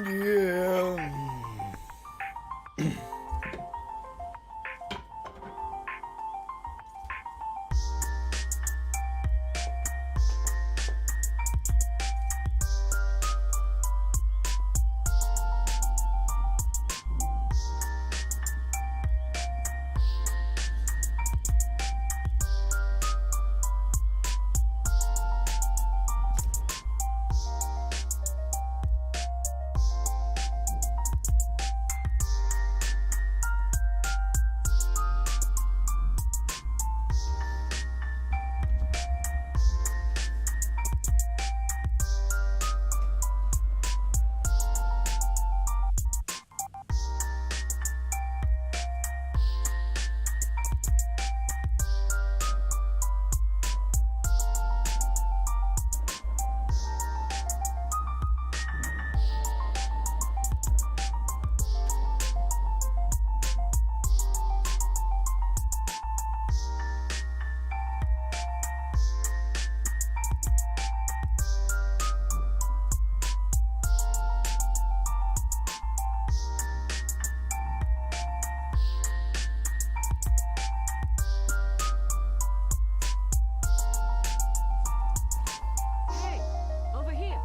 Yeah. Hey, over here.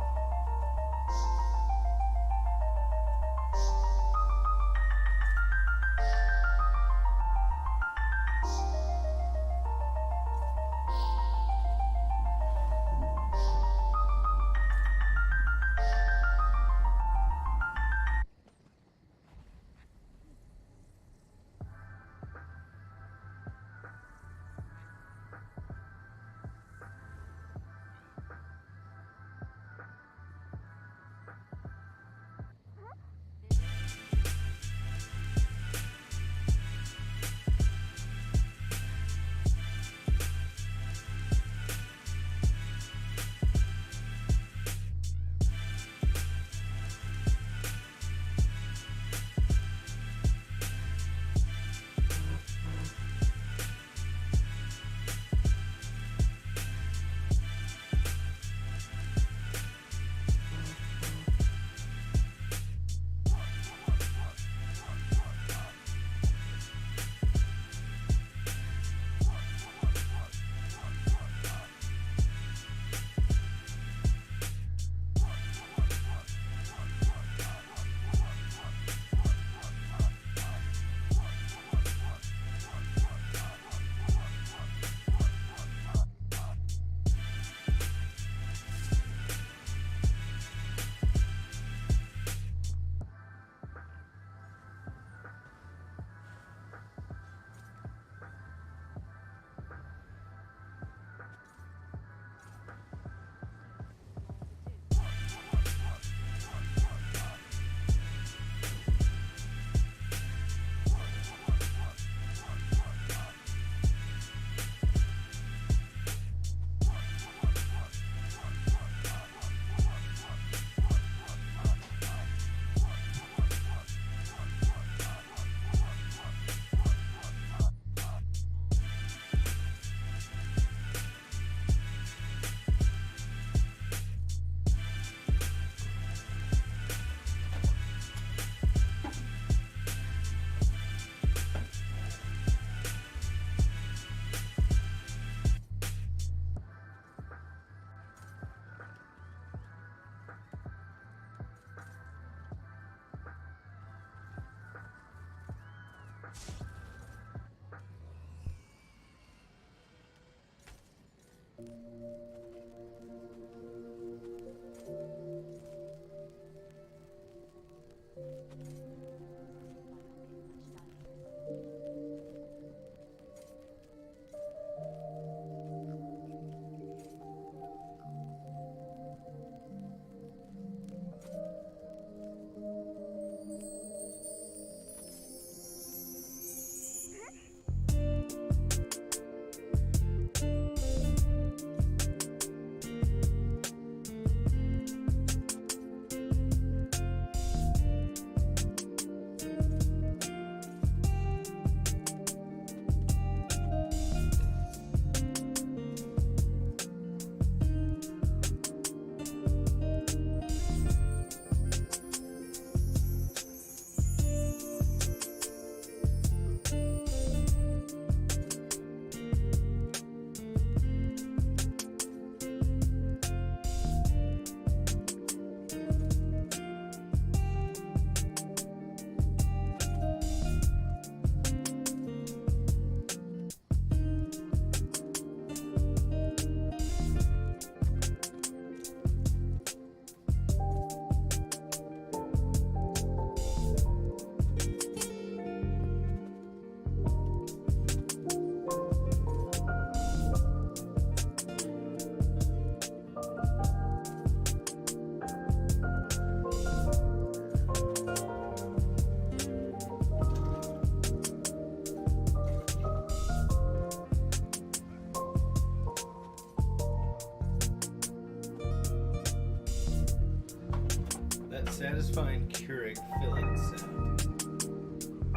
satisfying Keurig filling sound.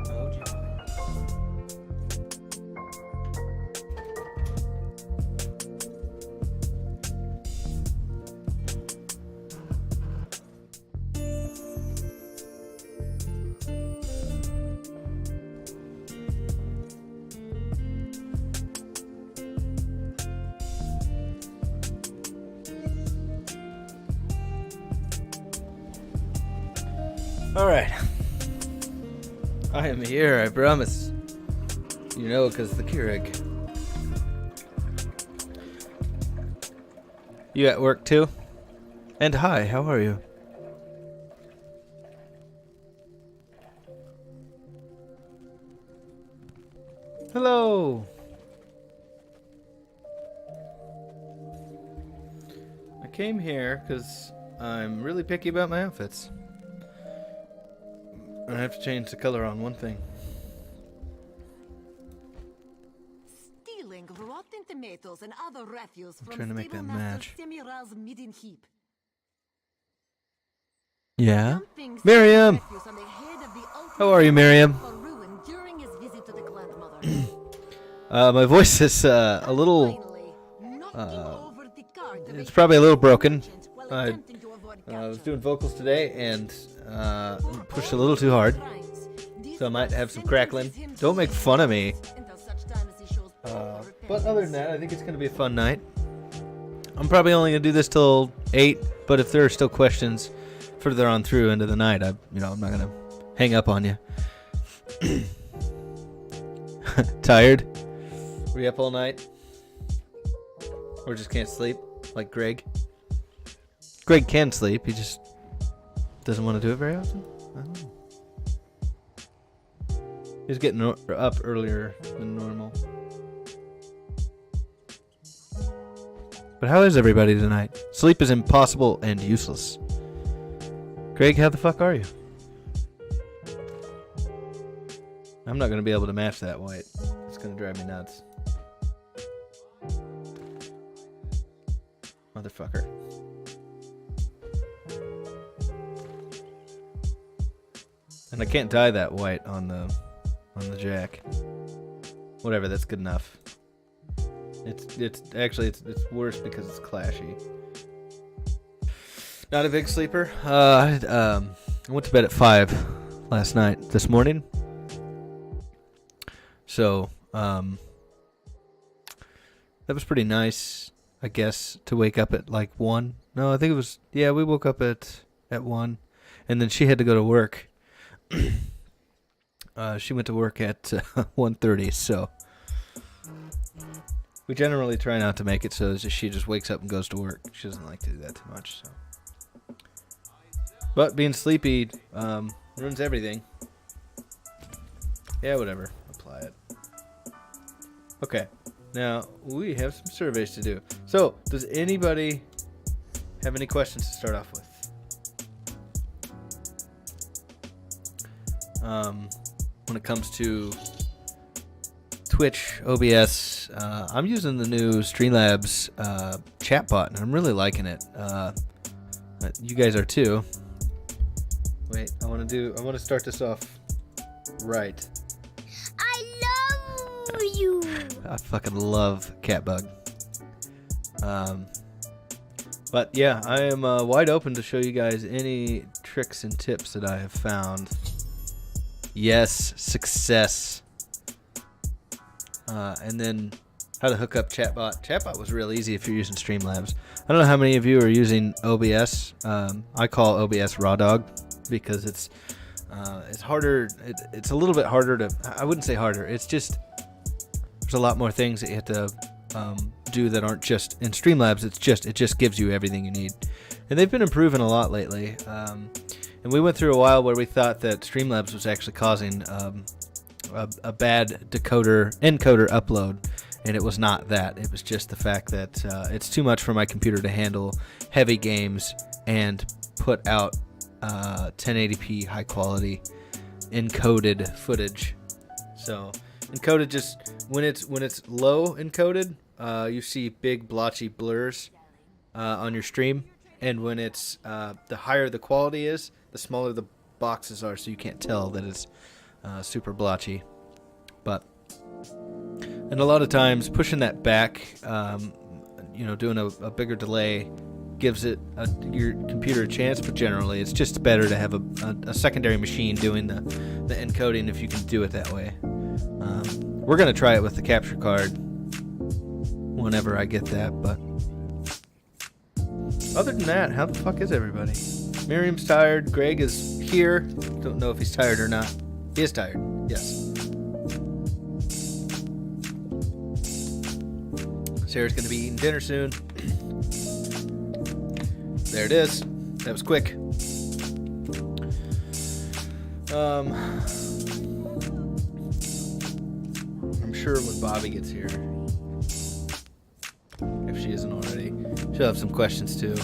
Oh, joy. Alright. I am here, I promise. You know, because the Keurig. You at work too? And hi, how are you? Hello! I came here because I'm really picky about my outfits. I have to change the color on one thing. Stealing rotten tomatoes and other refuse from trying to make that stable master match. Semiral's midden heap. Yeah? Dumping Miriam! refuse on the head of the How are you, Miriam? for ruin during his visit to the grandmother. My voice is a little... Finally, knocking over the cart of It's a probably a little broken. agent while I attempting to avoid I was capture. doing vocals today and pushed a little too hard. So I might have some crackling. Don't make fun of me. But other than that, I think it's going to be a fun night. I'm probably only going to do this till 8, but if there are still questions further on through into the night, I'm not going to hang up on you. Tired? Were you up all night? Or just can't sleep? Like Greg? Greg can sleep, he just doesn't want to do it very often? I don't know. He's getting up earlier than normal. But how is everybody tonight? Sleep is impossible and useless. Greg, how the fuck are you? I'm not going to be able to match that white. It's going to drive me nuts. Motherfucker. And I can't dye that white on the jack. Whatever, that's good enough. It's worse because it's clashy. Not a big sleeper. I went to bed at 5 last night. This morning. So that was pretty nice, I guess, to wake up at like 1. No, I think it was, yeah, we woke up at 1, and then she had to go to work. She went to work at 1:30, so we generally try not to make it so she just wakes up and goes to work. She doesn't like to do that too much. So, but being sleepy ruins everything. Yeah, whatever. Apply it. Okay, now we have some surveys to do. So, does anybody have any questions to start off with? When it comes to Twitch, OBS, I'm using the new Streamlabs chatbot, and I'm really liking it. You guys are too. Wait, I want to start this off right. I love you. I fucking love Catbug. But yeah, I am wide open to show you guys any tricks and tips that I have found. Yes, success. And then how to hook up Chatbot. Chatbot was real easy if you're using Streamlabs. I don't know how many of you are using OBS. I call OBS Raw Dog because it's harder. It's a little bit harder to. I wouldn't say harder. It's just there's a lot more things that you have to do that aren't just in Streamlabs. It just gives you everything you need, and they've been improving a lot lately. And we went through a while where we thought that Streamlabs was actually causing a bad encoder upload, and it was not that. It was just the fact that it's too much for my computer to handle heavy games and put out 1080p high quality encoded footage. So encoded, just when it's low encoded, you see big blotchy blurs on your stream, and when it's the higher the quality is, the smaller the boxes are, so you can't tell that it's super blotchy. But and a lot of times pushing that back, doing a bigger delay gives your computer a chance. But generally, it's just better to have a secondary machine doing the encoding if you can do it that way. We're gonna try it with the capture card whenever I get that, but other than that, how the fuck is everybody? Miriam's tired. Greg is here. Don't know if he's tired or not. He is tired. Yes. Sarah's gonna be eating dinner soon. There it is. That was quick. I'm sure when Bobby gets here, if she isn't already, she'll have some questions too.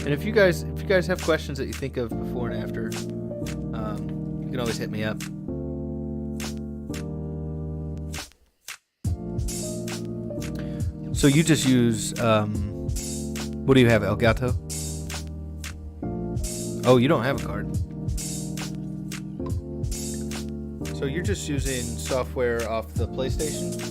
And if you guys have questions that you think of before and after, you can always hit me up. So you just use what do you have, Elgato? Oh, you don't have a card. So you're just using software off the PlayStation?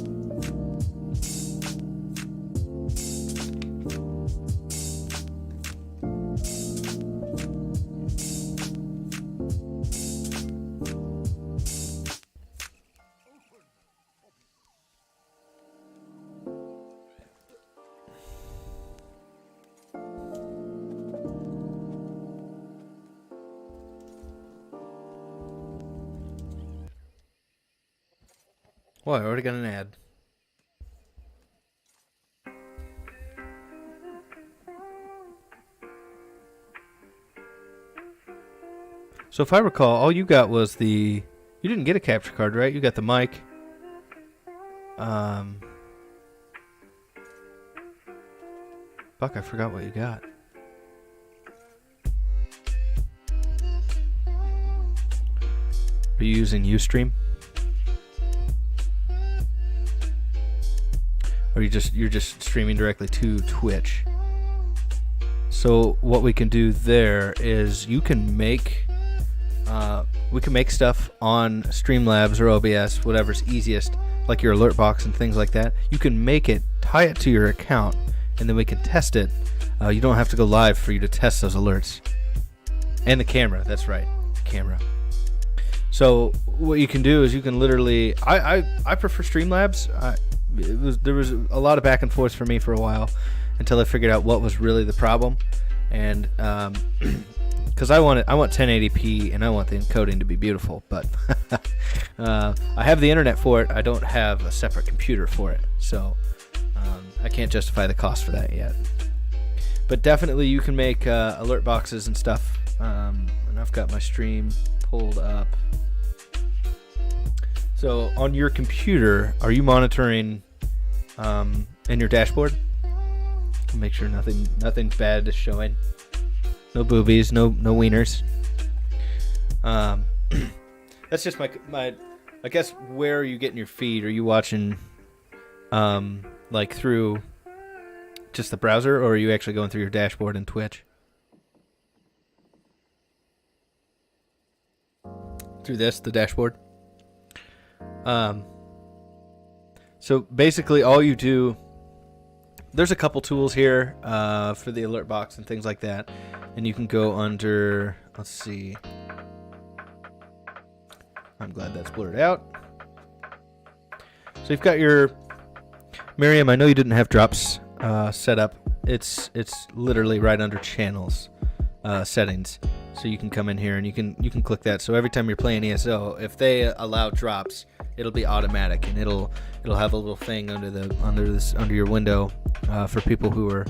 Well, I already got an ad. So if I recall, all you got was you didn't get a capture card, right? You got the mic. Fuck, I forgot what you got. Are you using Ustream? Or you're just streaming directly to Twitch. So what we can do there is we can make stuff on Streamlabs or OBS, whatever's easiest, like your alert box and things like that. You can make it, tie it to your account, and then we can test it. You don't have to go live for you to test those alerts. And the camera, that's right, the camera. So what you can do is you can literally, I prefer Streamlabs. There was a lot of back and forth for me for a while until I figured out what was really the problem, and because I want 1080p and I want the encoding to be beautiful, but I have the internet for it. I don't have a separate computer for it, so I can't justify the cost for that yet. But definitely you can make alert boxes and stuff, and I've got my stream pulled up. So on your computer, are you monitoring in your dashboard? Make sure nothing bad is showing. No boobies, no wieners. That's just my. I guess where are you getting your feed? Are you watching, like through just the browser, or are you actually going through your dashboard in Twitch? Through the dashboard. So basically all you do, there's a couple tools here for the alert box and things like that, and you can go under, let's see, I'm glad that's blurred out. So you've got your, Miriam, I know you didn't have drops set up. It's literally right under channels settings. So you can come in here and you can click that. So every time you're playing ESO, if they allow drops, it'll be automatic, and it'll have a little thing under your window for people who are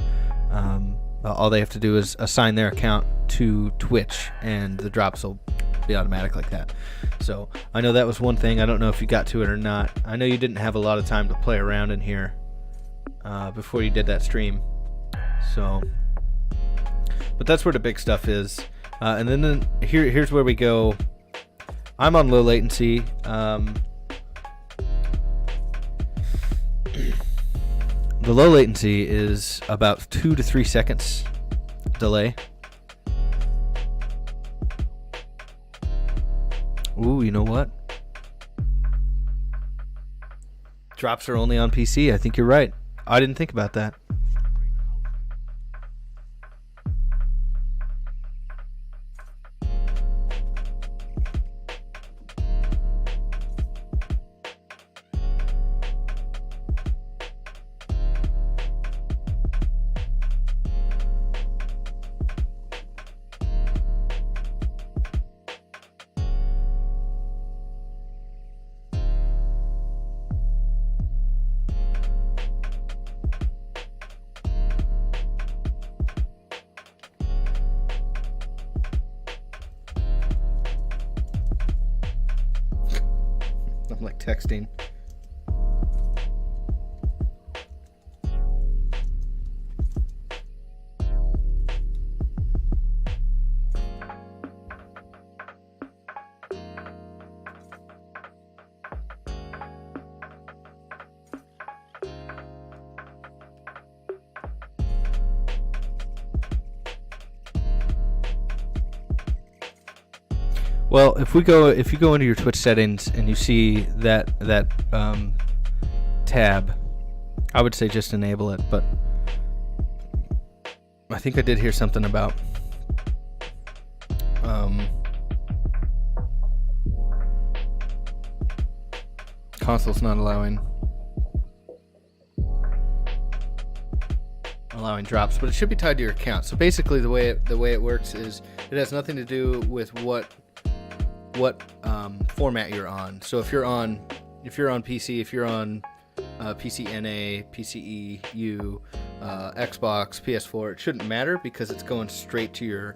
all they have to do is assign their account to Twitch, and the drops will be automatic like that. So I know that was one thing. I don't know if you got to it or not. I know you didn't have a lot of time to play around in here before you did that stream. So, but that's where the big stuff is. And then here's where we go. I'm on low latency. The low latency is about 2 to 3 seconds delay. Ooh, you know what? Drops are only on PC. I think you're right. I didn't think about that. I'm like texting. Well, if you go into your Twitch settings and you see that tab, I would say just enable it. But I think I did hear something about consoles not allowing drops, but it should be tied to your account. So basically, the way it works is it has nothing to do with what format you're on. So if you're on PC, if you're on PCNA, PCEU, Xbox, PS4, it shouldn't matter because it's going straight to your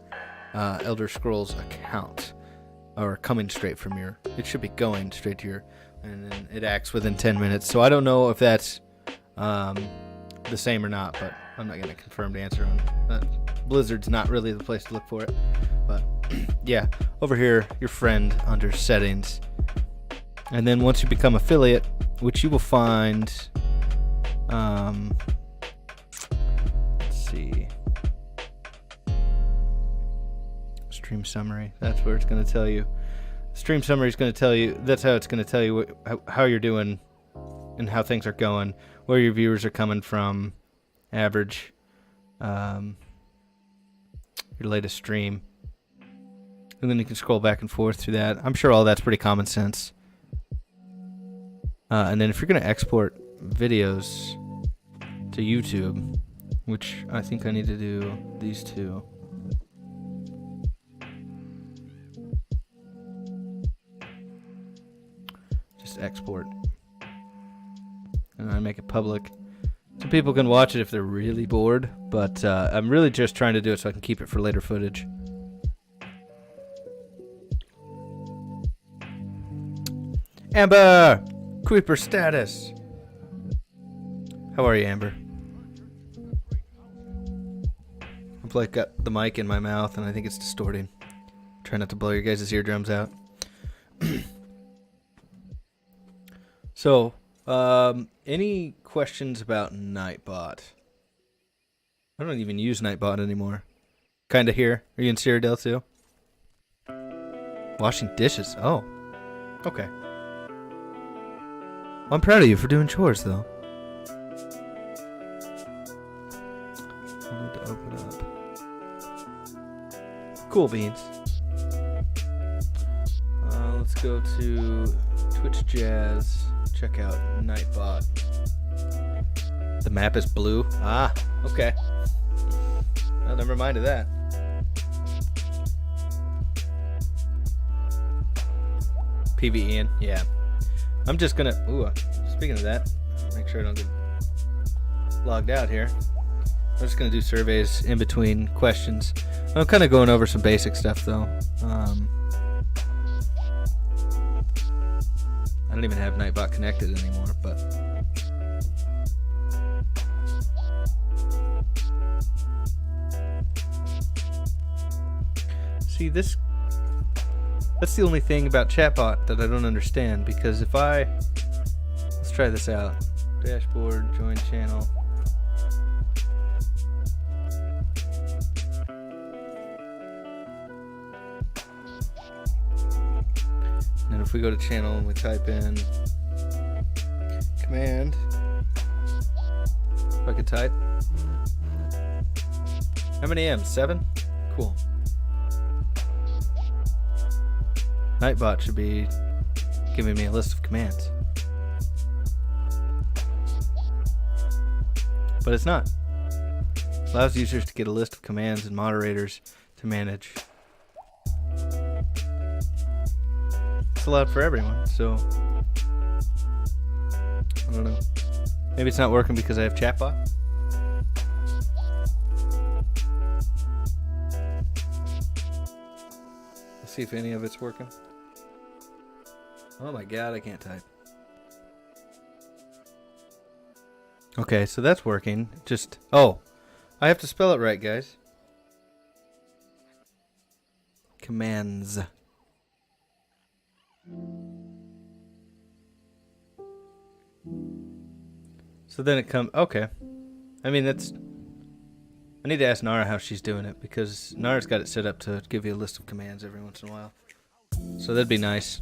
Elder Scrolls account, or coming straight from your. It should be going straight to your, and then it acts within 10 minutes. So I don't know if that's the same or not, but I'm not going to confirm the answer on that. Blizzard's not really the place to look for it, but yeah, over here, your friend under settings, and then once you become affiliate, which you will find, let's see, stream summary. That's where it's going to tell you. Stream summary is going to tell you. That's how it's going to tell you how you're doing and how things are going, where your viewers are coming from, average, your latest stream. And then you can scroll back and forth through that. I'm sure all that's pretty common sense. And then if you're going to export videos to YouTube, which I think I need to do these two. Just export. And I make it public. So people can watch it if they're really bored. But I'm really just trying to do it so I can keep it for later footage. Amber! Creeper status! How are you, Amber? I've like got the mic in my mouth and I think it's distorting. Try not to blow your guys' eardrums out. So, any questions about Nightbot? I don't even use Nightbot anymore. Kinda here. Are you in Cyrodiil too? Washing dishes. Oh. Okay. Well, I'm proud of you for doing chores, though. I need to open up. Cool beans. Let's go to Twitch Jazz. Check out Nightbot. The map is blue. Ah, okay. Well, never mind of that. PvEing, yeah. I'm just gonna. Ooh, speaking of that, make sure I don't get logged out here. I'm just gonna do surveys in between questions. I'm kind of going over some basic stuff though. I don't even have Nightbot connected anymore, but see this. That's the only thing about chatbot that I don't understand, because if let's try this out. Dashboard, join channel. if we go to channel and we type in command, if I could type. How many M's? 7? Cool. Nightbot should be giving me a list of commands. But it's not. It allows users to get a list of commands and moderators to manage. It's allowed for everyone, so I don't know. Maybe it's not working because I have chatbot. Let's see if any of it's working. Oh my god, I can't type. Okay, so that's working. Just, oh, I have to spell it right, guys. Commands. So then it comes, okay. I mean, that's, I need to ask Nara how she's doing it, because Nara's got it set up to give you a list of commands every once in a while. So that'd be nice.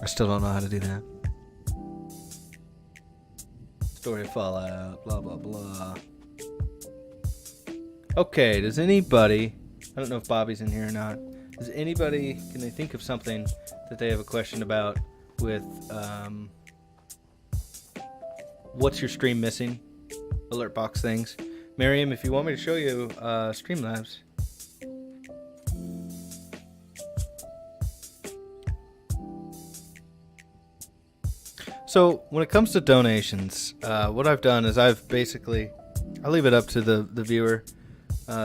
I still don't know how to do that. Story of Fallout, blah, blah, blah. Okay, does anybody, I don't know if Bobby's in here or not, does anybody, can they think of something that they have a question about with, what's your stream missing? Alert box things. Miriam, if you want me to show you Streamlabs. So when it comes to donations, what I've done is I've basically, I leave it up to the viewer.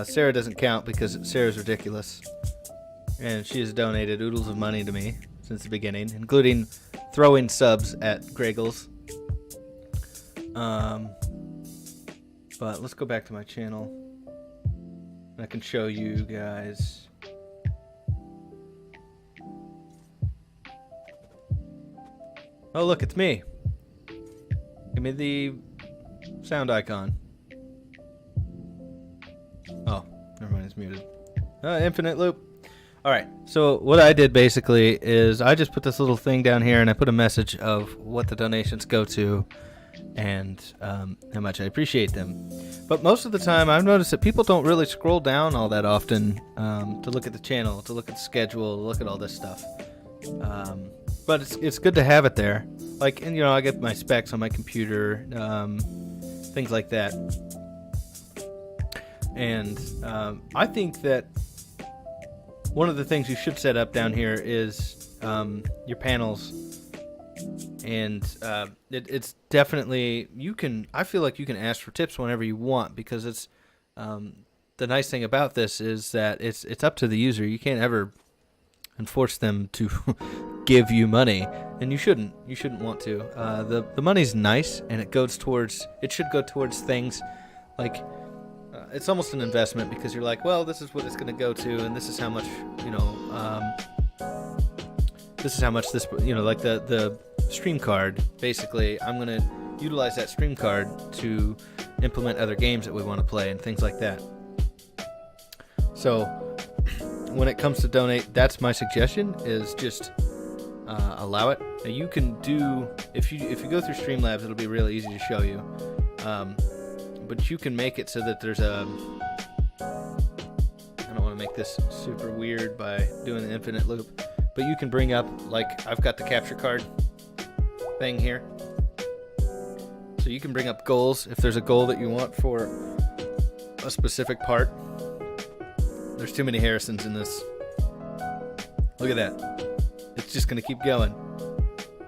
Sarah doesn't count because Sarah's ridiculous. And she has donated oodles of money to me since the beginning, including throwing subs at Greygles. But let's go back to my channel. I can show you guys. Oh, look, it's me. Give me the sound icon. Oh, never mind, it's muted. Infinite loop. Alright, so what I did basically is I just put this little thing down here and I put a message of what the donations go to and how much I appreciate them. But most of the time I've noticed that people don't really scroll down all that often to look at the channel, to look at the schedule, to look at all this stuff. But it's good to have it there. Like, and you know, I get my specs on my computer, things like that. And I think that one of the things you should set up down here is your panels. And it's definitely, you can, I feel like you can ask for tips whenever you want, because it's the nice thing about this is that it's up to the user. You can't ever enforce them to give you money, and you shouldn't want to. The money's nice, and it should go towards things like it's almost an investment, because you're like, well, this is what it's going to go to, and this is how much, you know, this is how much this, you know, like the stream card, basically I'm going to utilize that stream card to implement other games that we want to play and things like that. So when it comes to donate, that's my suggestion, is just allow it. Now you can do, if you go through Streamlabs, it'll be really easy to show you. But you can make it so that there's a, I don't want to make this super weird by doing the infinite loop, but you can bring up, like, I've got the capture card thing here. So you can bring up goals if there's a goal that you want for a specific part. There's too many Harrisons in this. Look at that. It's just going to keep going.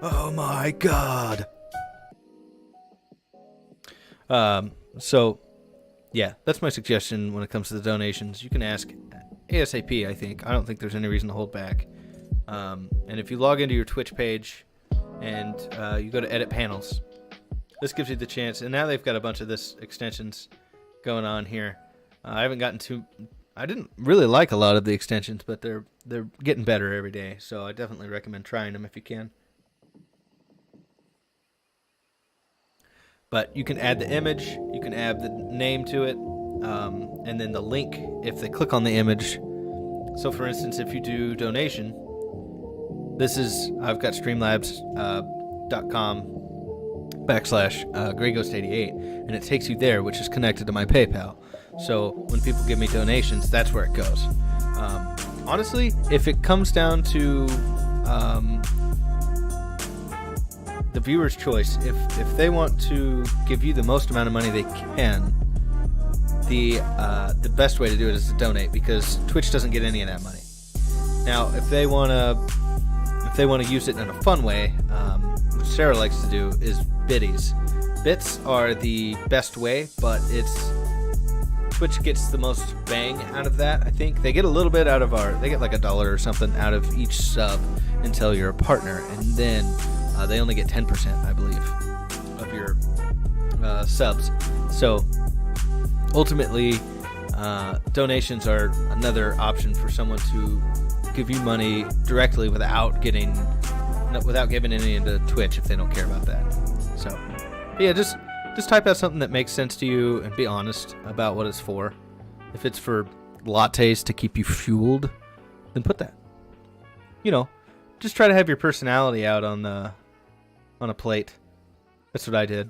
Oh my god. So, yeah, that's my suggestion when it comes to the donations. You can ask ASAP, I think. I don't think there's any reason to hold back. And if you log into your Twitch page and you go to edit panels, this gives you the chance. And now they've got a bunch of this extensions going on here. I haven't gotten to... I didn't really like a lot of the extensions, but they're getting better every day. So I definitely recommend trying them if you can. But you can add the image, you can add the name to it, and then the link if they click on the image. So for instance, if you do donation, I've got streamlabs.com/GreyGhost88, and it takes you there, which is connected to my PayPal. So when people give me donations, that's where it goes. Honestly, if it comes down to the viewer's choice, if they want to give you the most amount of money they can, the best way to do it is to donate, because Twitch doesn't get any of that money. Now, if they want to use it in a fun way, which Sarah likes to do, is biddies. Bits are the best way, but Twitch gets the most bang out of that. I think they get a little bit out of they get like $1 or something out of each sub until you're a partner, and then they only get 10%, I believe, of your subs. So ultimately, donations are another option for someone to give you money directly without giving any into Twitch if they don't care about that. So yeah, just type out something that makes sense to you and be honest about what it's for. If it's for lattes to keep you fueled, then put that. Just try to have your personality out on a plate. That's what I did.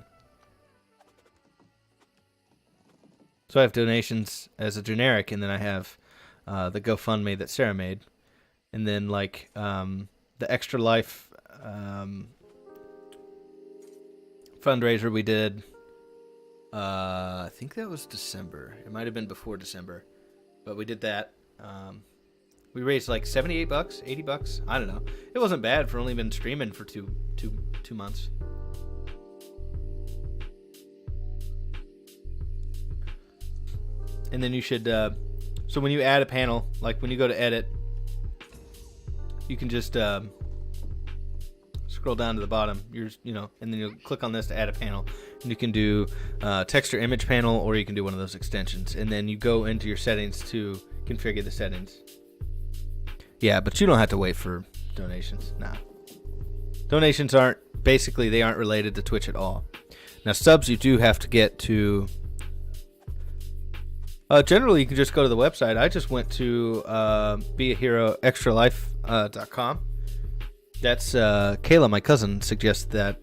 So I have donations as a generic, and then I have the GoFundMe that Sarah made, and then like the Extra Life fundraiser we did. I think that was December. It might have been before December, but we did that. We raised like $78, $80. I don't know. It wasn't bad for only been streaming for two months. And then you should, so when you add a panel, like when you go to edit, you can just scroll down to the bottom, and then you'll click on this to add a panel. And you can do text or image panel, or you can do one of those extensions. And then you go into your settings to configure the settings. Yeah, but you don't have to wait for donations. Nah. Donations aren't related to Twitch at all. Now, subs you do have to get to. Generally, you can just go to the website. I just went to beaheroextralife.com. That's Kayla, my cousin, suggested that.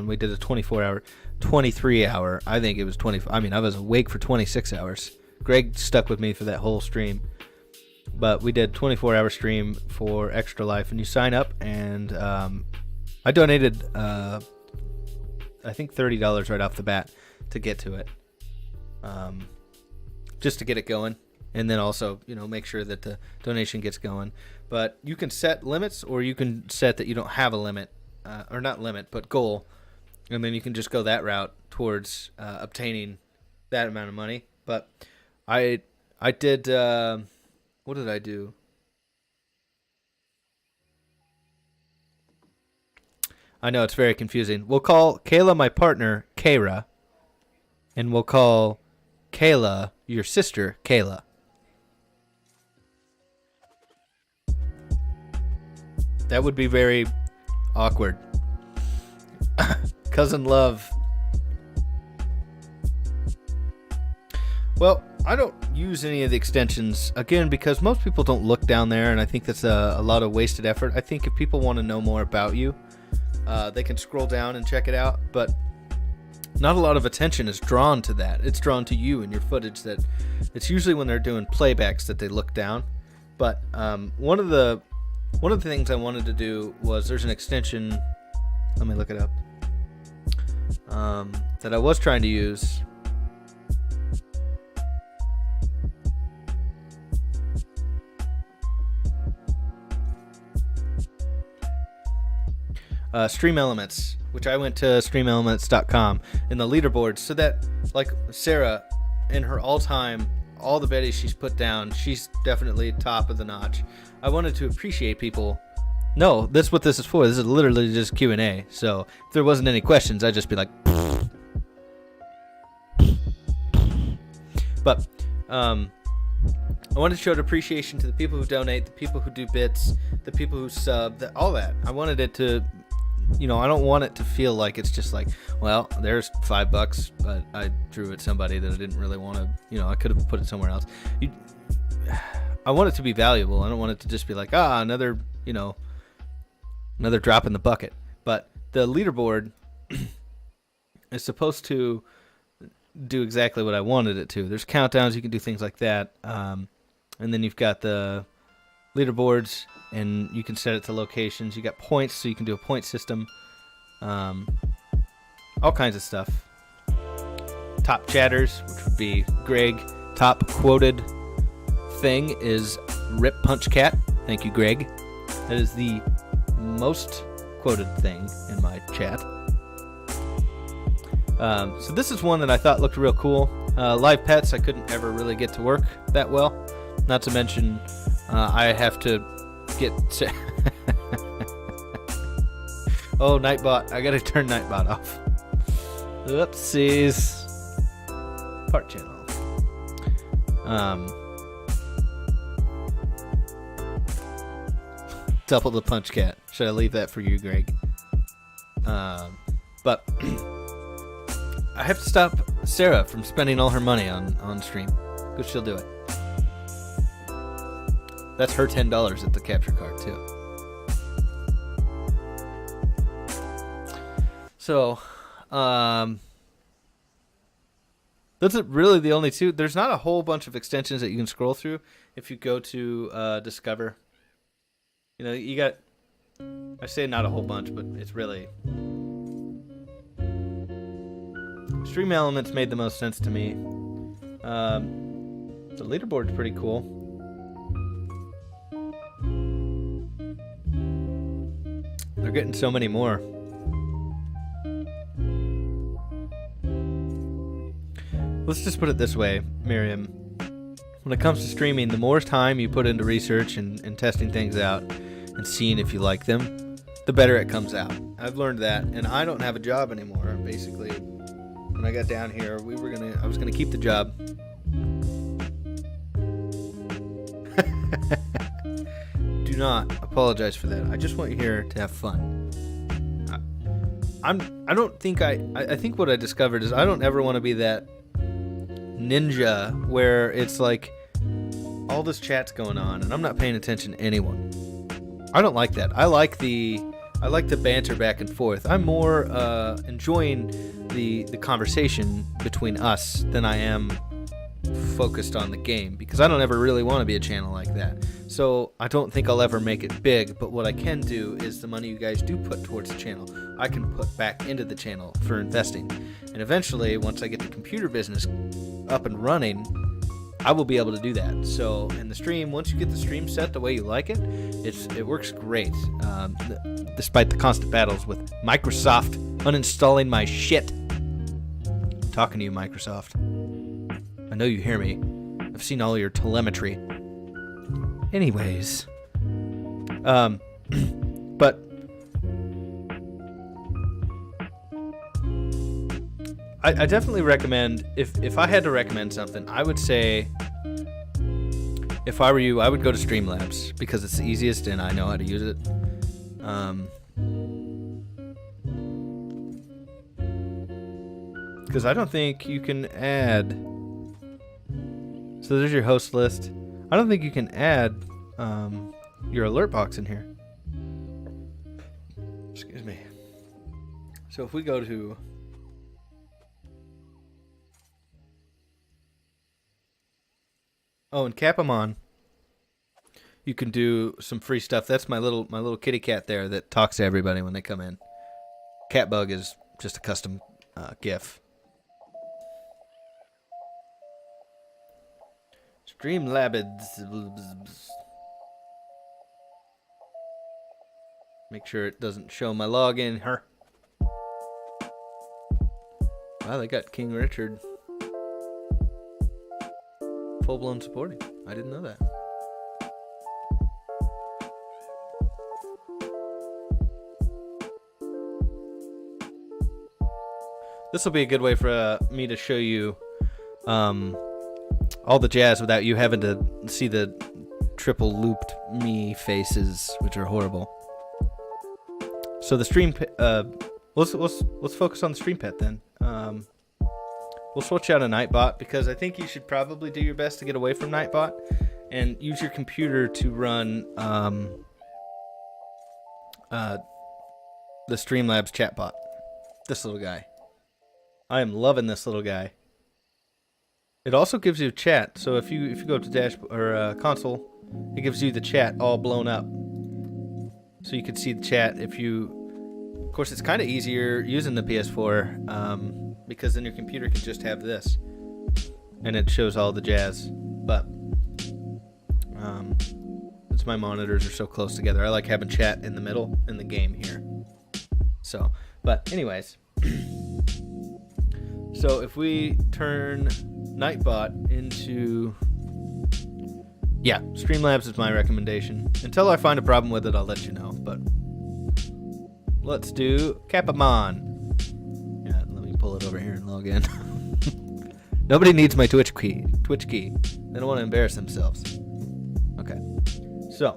We did a 23 hour. I think it was 20. I mean, I was awake for 26 hours. Greg stuck with me for that whole stream. But we did 24-hour stream for Extra Life, and you sign up, and I donated, I think $30 right off the bat to get to it, just to get it going, and then also, make sure that the donation gets going. But you can set limits, or you can set that you don't have a limit, or not limit, but goal, and then you can just go that route towards obtaining that amount of money. But I did. What did I do? I know it's very confusing. We'll call Kayla my partner, Kayra, and we'll call Kayla your sister, Kayla. That would be very awkward. Cousin love. Well, I don't use any of the extensions, again, because most people don't look down there, and I think that's a lot of wasted effort. I think if people want to know more about you, they can scroll down and check it out, but not a lot of attention is drawn to that. It's drawn to you and your footage. That it's usually when they're doing playbacks that they look down. But one of the things I wanted to do was, there's an extension, let me look it up, that I was trying to use. Stream Elements, which I went to streamelements.com, in the leaderboard, so that, like, Sarah, in her all the biddies she's put down, she's definitely top of the notch. I wanted to appreciate people. No, that's what this is for. This is literally just Q&A. So if there wasn't any questions, I'd just be like, but I wanted to show appreciation to the people who donate, the people who do bits, the people who sub, all that. I wanted it to, I don't want it to feel like it's just like, well, there's $5, but I drew at somebody that I didn't really want to, I could have put it somewhere else. I want it to be valuable. I don't want it to just be like, another, Another drop in the bucket. But the leaderboard is supposed to do exactly what I wanted it to. There's countdowns, you can do things like that. And then you've got the leaderboards, and you can set it to locations. You got points, so you can do a point system. All kinds of stuff. Top chatters, which would be Greg. Top quoted thing is Rip Punch Cat. Thank you, Greg. That is the most quoted thing in my chat. So this is one that I thought looked real cool. Live pets, I couldn't ever really get to work that well. Not to mention, I have to get... Oh, Nightbot. I gotta turn Nightbot off. Oopsies. Part channel. Double the punch cat. Should I leave that for you, Greg? But I have to stop Sarah from spending all her money on stream, because she'll do it. That's her $10 at the capture card too. So, those are really the only two. There's not a whole bunch of extensions that you can scroll through if you go to Discover. You know, you got, I say not a whole bunch, but it's really... Stream Elements made the most sense to me. The leaderboard's pretty cool. They're getting so many more. Let's just put it this way, Miriam. When it comes to streaming, the more time you put into research and testing things out and seeing if you like them, the better it comes out. I've learned that, and I don't have a job anymore. Basically, when I got down here, I was gonna keep the job. Do not apologize for that. I just want you here to have fun. I think what I discovered is I don't ever want to be that ninja where it's like all this chat's going on and I'm not paying attention to anyone. I don't like that. I like the banter back and forth. I'm more enjoying the conversation between us than I am focused on the game, because I don't ever really want to be a channel like that. So I don't think I'll ever make it big, but what I can do is the money you guys do put towards the channel, I can put back into the channel for investing. And eventually, once I get the computer business up and running, I will be able to do that. So in the stream, once you get the stream set the way you like it, it works great. Despite the constant battles with Microsoft uninstalling my shit. I'm talking to you, Microsoft. I know you hear me. I've seen all your telemetry. Anyways. But I definitely recommend, if I had to recommend something, I would say, if I were you, I would go to Streamlabs, because it's the easiest and I know how to use it. Because I don't think you can add... So there's your host list. I don't think you can add your alert box in here. Excuse me. So if we go to... Oh, and Capamon, you can do some free stuff. That's my little kitty cat there that talks to everybody when they come in. Catbug is just a custom GIF. Streamlabs. Make sure it doesn't show my login. Her. Wow, they got King Richard. Full-blown supporting. I didn't know that. This will be a good way for me to show you all the jazz without you having to see the triple looped me faces, which are horrible. So the stream, let's focus on the stream pet then. We'll switch out a Nightbot, because I think you should probably do your best to get away from Nightbot and use your computer to run the Streamlabs chatbot. This little guy. I am loving this little guy. It also gives you chat. So if you go to dash or console, it gives you the chat all blown up. So you can see the chat if you. Of course, it's kind of easier using the PS4 because then your computer can just have this, and it shows all the jazz. But it's my monitors are so close together. I like having chat in the middle in the game here. So, but anyways, so if we turn Nightbot into, yeah, Streamlabs is my recommendation. Until I find a problem with it, I'll let you know. But let's do Capamon. Yeah, let me pull it over here and log in. Nobody needs my Twitch key. They don't want to embarrass themselves. Okay. So,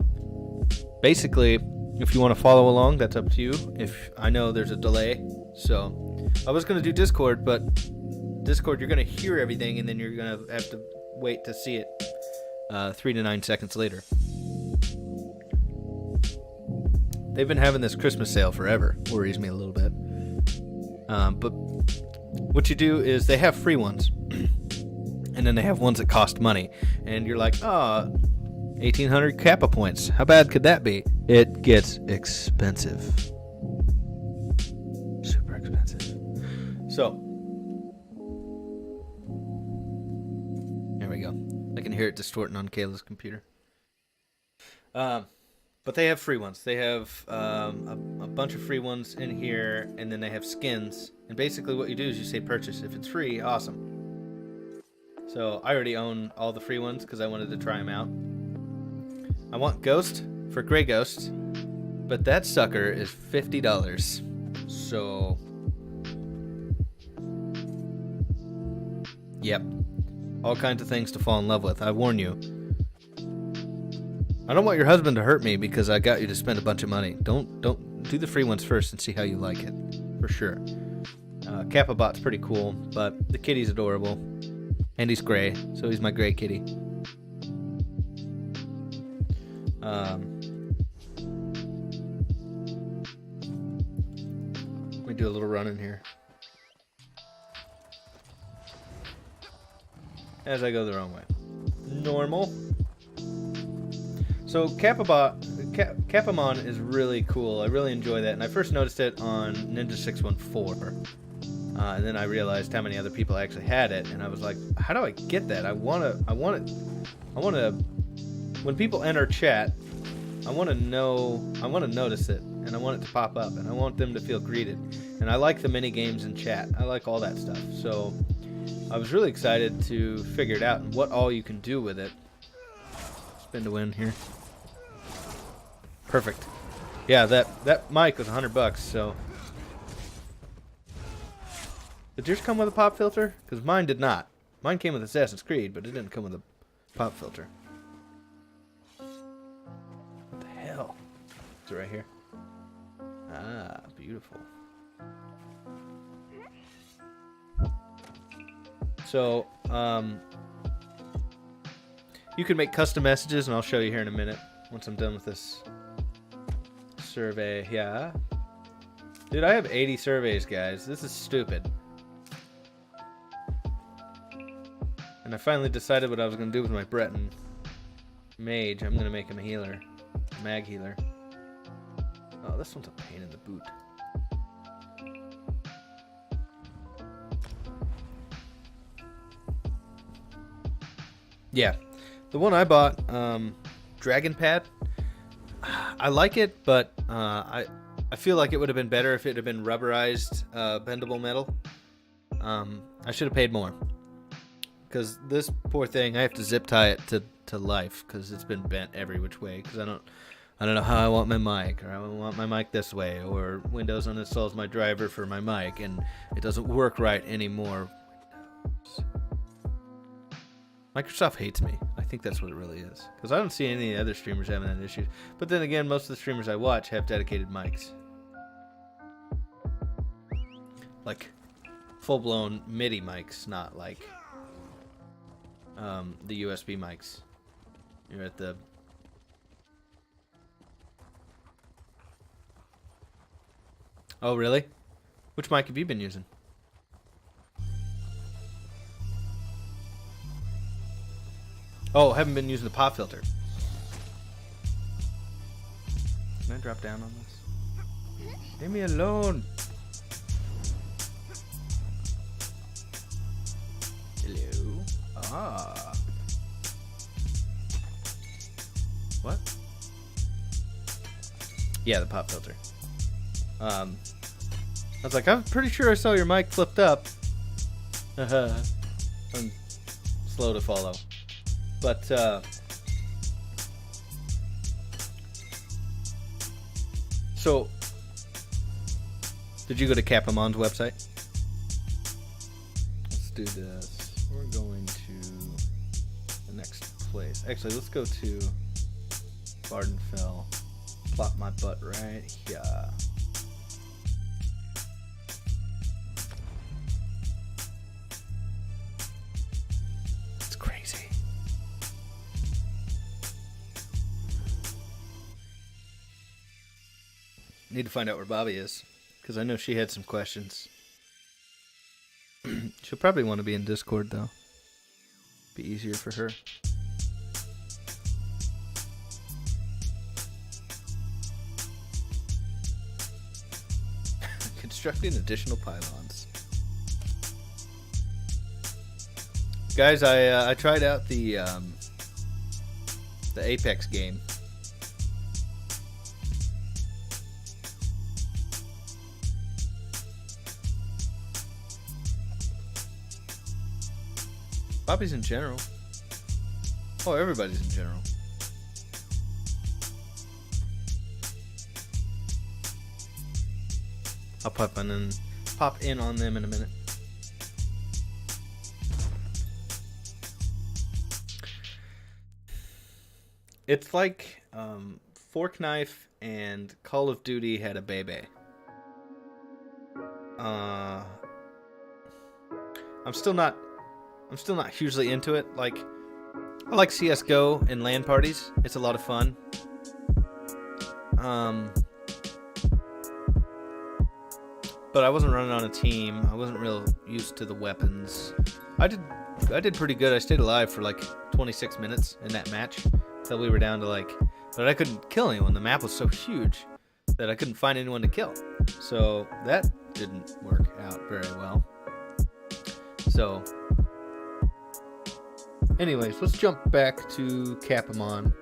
basically, if you want to follow along, that's up to you. If I know there's a delay, so I was going to do Discord, but Discord, you're going to hear everything, and then you're going to have to wait to see it 3 to 9 seconds later. They've been having this Christmas sale forever. Worries me a little bit. But what you do is they have free ones, and then they have ones that cost money, and you're like, 1,800 Kappa points. How bad could that be? It gets expensive. Super expensive. So, there we go. I can hear it distorting on Kayla's computer. But they have free ones. They have a bunch of free ones in here, and then they have skins. And basically what you do is you say purchase. If it's free, awesome. So I already own all the free ones because I wanted to try them out. I want Ghost for Grey Ghost, but that sucker is $50. So, yep. All kinds of things to fall in love with. I warn you. I don't want your husband to hurt me because I got you to spend a bunch of money. Don't do the free ones first and see how you like it, for sure. Kappa-bot's pretty cool, but the kitty's adorable, and he's gray, so he's my gray kitty. Let me do a little run in here. As I go the wrong way. Normal. So Capamon is really cool. I really enjoy that, and I first noticed it on Ninja 614, and then I realized how many other people actually had it, and I was like, how do I get that? I want to. When people enter chat, I want to notice it, and I want it to pop up, and I want them to feel greeted, and I like the mini games in chat. I like all that stuff. So I was really excited to figure it out and what all you can do with it. Spin to win here. Perfect. Yeah, that mic was $100, so. Did yours come with a pop filter? Because mine did not. Mine came with Assassin's Creed, but it didn't come with a pop filter. What the hell? Is it right here? Ah, beautiful. So, you can make custom messages, and I'll show you here in a minute once I'm done with this survey. Yeah. Dude, I have 80 surveys, guys. This is stupid. And I finally decided what I was going to do with my Breton mage. I'm going to make him a healer. A mag healer. Oh, this one's a pain in the boot. Yeah. The one I bought, Dragon Pad, I like it, but I feel like it would have been better if it had been rubberized, bendable metal. I should have paid more. Because this poor thing, I have to zip tie it to life because it's been bent every which way. Because I don't know how I want my mic, or I want my mic this way, or Windows uninstalls my driver for my mic and it doesn't work right anymore. Microsoft hates me. I think that's what it really is. Because I don't see any other streamers having that issue. But then again, most of the streamers I watch have dedicated mics. Like, full-blown MIDI mics, not like the USB mics. You're at the... Oh, really? Which mic have you been using? Oh, haven't been using the pop filter. Can I drop down on this? Leave me alone. Hello. Ah. What? Yeah, the pop filter. I was like, I'm pretty sure I saw your mic flipped up. I'm slow to follow. But, so, did you go to Capamon's website? Let's do this. We're going to the next place. Actually, let's go to Vardenfell. Plop my butt right here. It's crazy. Need to find out where Bobby is, because I know she had some questions. She'll probably want to be in Discord, though. Be easier for her. Constructing additional pylons. Guys, I tried out the Apex game. Bobby's in general. Oh, everybody's in general. I'll pop in on them in a minute. It's like Fork Knife and Call of Duty had a baby. I'm still not hugely into it. Like, I like CS:GO and LAN parties. It's a lot of fun. But I wasn't running on a team. I wasn't real used to the weapons. I did pretty good. I stayed alive for like 26 minutes in that match until we were down to like, but I couldn't kill anyone. The map was so huge that I couldn't find anyone to kill. So that didn't work out very well. So anyways, let's jump back to Capamon.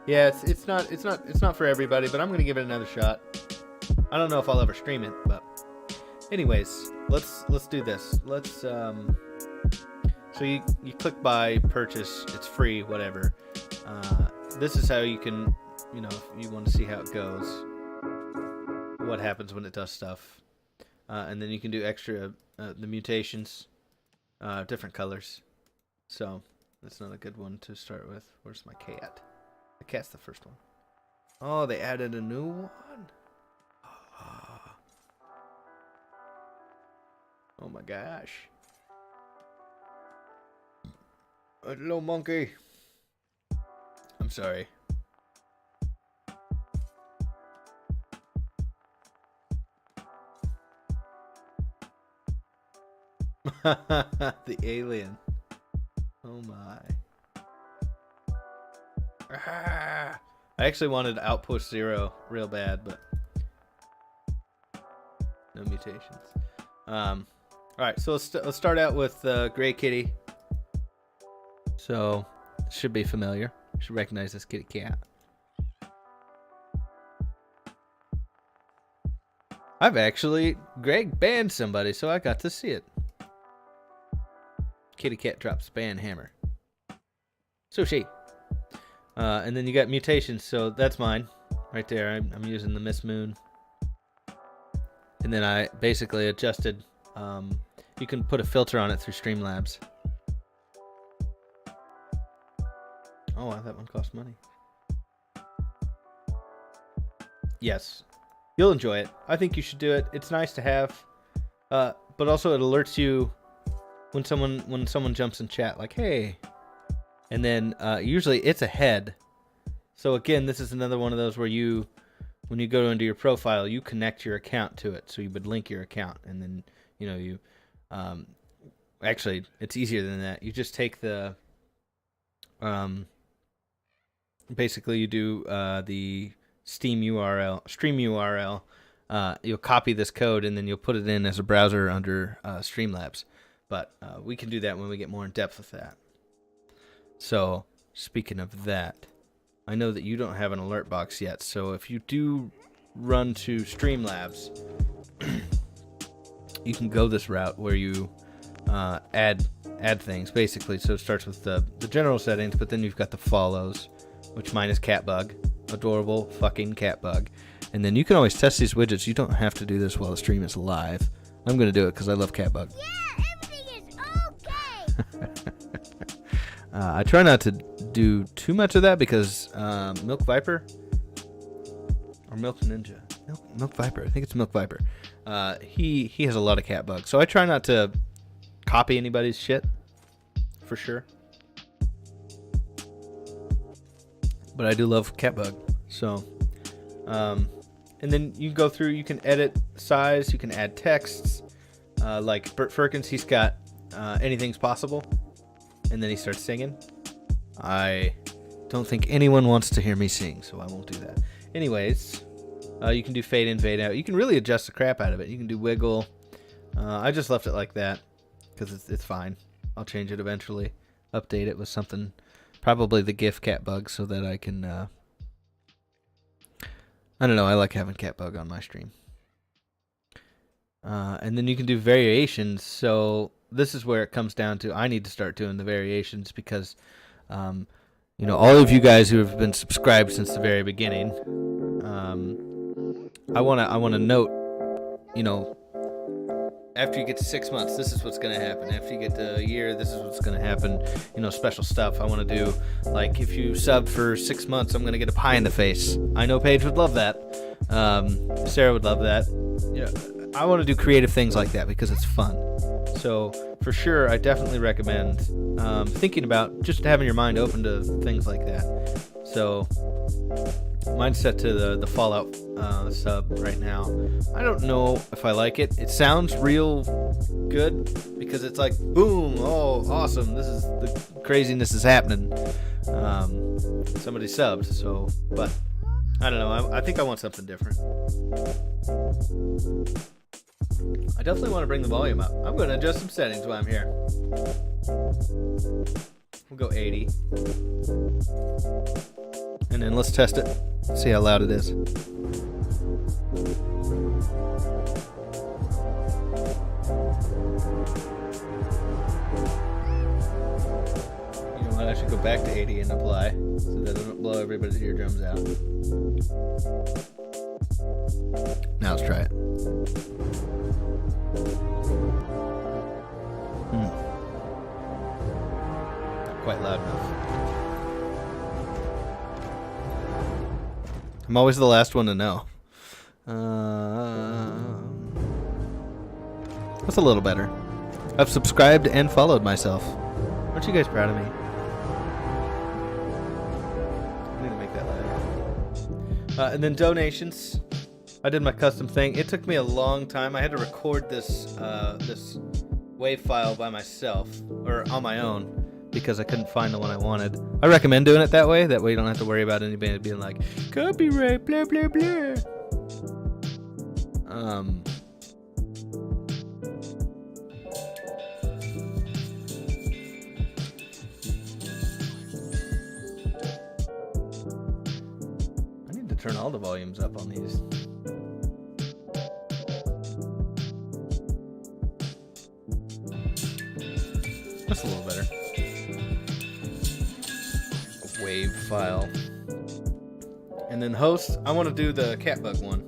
Yeah, it's not for everybody, but I'm gonna give it another shot. I don't know if I'll ever stream it, but anyways, let's do this. Let's so you click buy, purchase, it's free, whatever. This is how you can, you know, if you want to see how it goes, what happens when it does stuff, and then you can do extra the mutations, different colors. So that's not a good one to start with. Where's my cat? The cat's the first one. Oh, they added a new one. Oh my gosh. Hello, monkey. I'm sorry. The alien. Oh my. Ah! I actually wanted Outpost Zero real bad, but no mutations. Alright, so let's start out with Gray Kitty. So, should be familiar. Should recognize this kitty cat. I've actually, Greg banned somebody, so I got to see it. Kitty cat drops ban hammer. Sushi. And then you got mutations, so that's mine. Right there, I'm using the Miss Moon. And then I basically adjusted, you can put a filter on it through Streamlabs. Oh, that one cost money. Yes. You'll enjoy it. I think you should do it. It's nice to have. But also it alerts you when someone jumps in chat like, hey. And then usually it's a head. So again, this is another one of those where you when you go into your profile, you connect your account to it. So you would link your account, and then you actually it's easier than that. You just take the basically you do the stream URL. You'll copy this code and then you'll put it in as a browser under Streamlabs. But we can do that when we get more in depth with that. So speaking of that, I know that you don't have an alert box yet. So if you do run to Streamlabs, you can go this route where you add things basically. So it starts with the general settings, but then you've got the follows, which mine is Catbug, adorable fucking Catbug. And then you can always test these widgets. You don't have to do this while the stream is live. I'm going to do it because I love Catbug. Yeah, everything is okay. I try not to do too much of that because Milk Viper or Milk Ninja, Milk Viper. I think it's Milk Viper. He has a lot of Catbug, so I try not to copy anybody's shit for sure. But I do love Catbug, so. And then you go through, you can edit size, you can add texts. Like Bert Firkins, he's got anything's possible. And then he starts singing. I don't think anyone wants to hear me sing, so I won't do that. Anyways, you can do fade in, fade out. You can really adjust the crap out of it. You can do wiggle. I just left it like that because it's fine. I'll change it eventually. Update it with something, probably the GIF Catbug, so that I can... I don't know, I like having Catbug on my stream. And then you can do variations. So this is where it comes down to I need to start doing the variations because, all of you guys who have been subscribed since the very beginning, I wanna note, after you get to 6 months, this is what's going to happen. After you get to a year, this is what's going to happen. Special stuff. I want to do, like, if you sub for 6 months, I'm going to get a pie in the face. I know Paige would love that. Sarah would love that. I want to do creative things like that because it's fun. So, for sure, I definitely recommend thinking about just having your mind open to things like that. So, mine's set to the Fallout sub right now. I don't know if I like it. It sounds real good because it's like, boom, oh, awesome. This is the craziness is happening. Somebody subbed, so, but I don't know. I think I want something different. I definitely want to bring the volume up. I'm going to adjust some settings while I'm here. We'll go 80. And then let's test it. See how loud it is. You know what? I should go back to 80 and apply so that I don't blow everybody's eardrums out. Now let's try it. Not quite loud enough. I'm always the last one to know. That's a little better. I've subscribed and followed myself. Aren't you guys proud of me? I need to make that louder. And then donations. I did my custom thing. It took me a long time. I had to record this this WAV file by myself, or on my own, because I couldn't find the one I wanted. I recommend doing it that way. That way you don't have to worry about anybody being like, copyright, blah, blah, blah. I need to turn all the volumes up on these. That's a little better. Wave file. And then host, I want to do the Catbug one.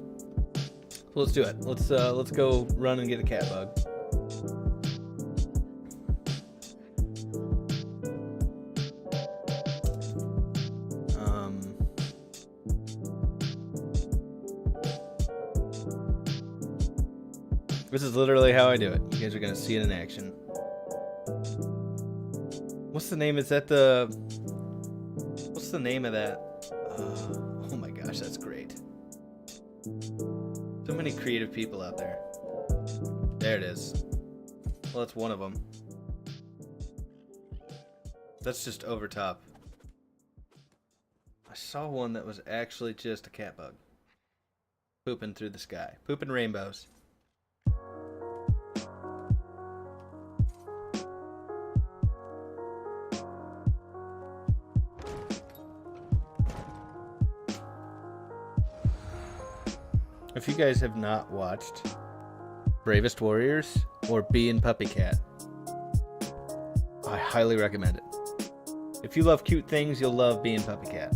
So let's do it. Let's go run and get a Catbug. This is literally how I do it. You guys are gonna see it in action. What's the name? Is that the... What's the name of that? Oh my gosh, that's great. So many creative people out there. There it is. Well, that's one of them. That's just over top. I saw one that was actually just a cat bug. Pooping through the sky. Pooping rainbows. If you guys have not watched Bravest Warriors or Bee and Puppy Cat, I highly recommend it. If you love cute things, you'll love Bee and Puppy Cat.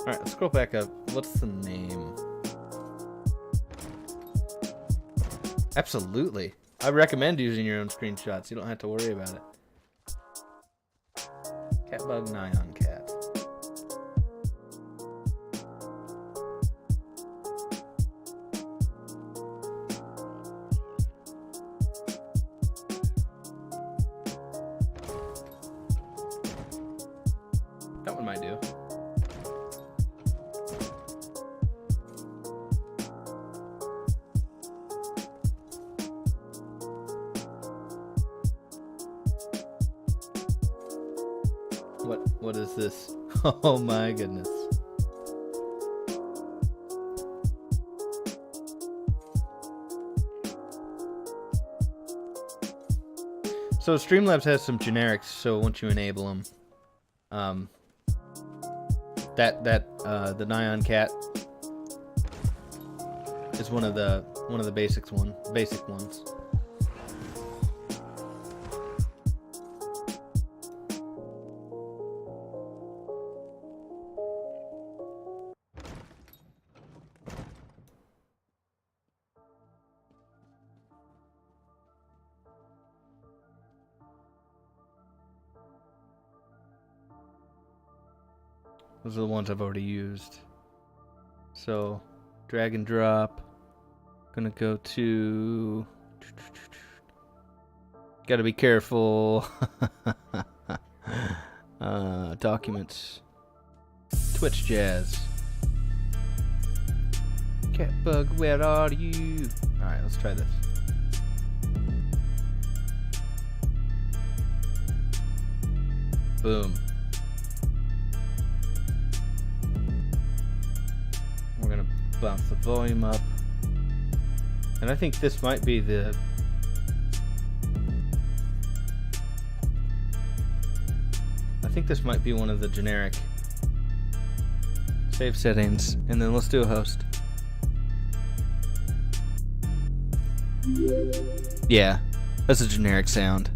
Alright, let's scroll back up. What's the name? Absolutely. I recommend using your own screenshots. You don't have to worry about it. Catbug Nyan Cat. That one might do. What is this? Oh my goodness. So Streamlabs has some generics, so once you enable them, the Nyan Cat is one of the basic ones. Those are the ones I've already used. So, drag and drop. Gonna go to... Gotta be careful. Documents. Twitch Jazz. Catbug, where are you? Alright, let's try this. Boom. We're gonna bounce the volume up. And I think this might be the... I think this might be one of the generic save settings. And then let's do a host. Yeah, that's a generic sound.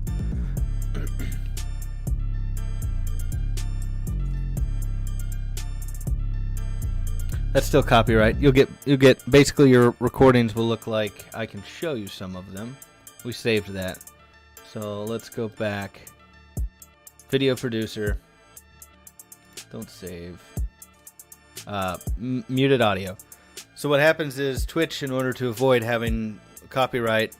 That's still copyright. You'll get basically your recordings will look like I can show you some of them. We saved that. So let's go back. Video producer. Don't save. Muted audio. So what happens is Twitch, in order to avoid having copyright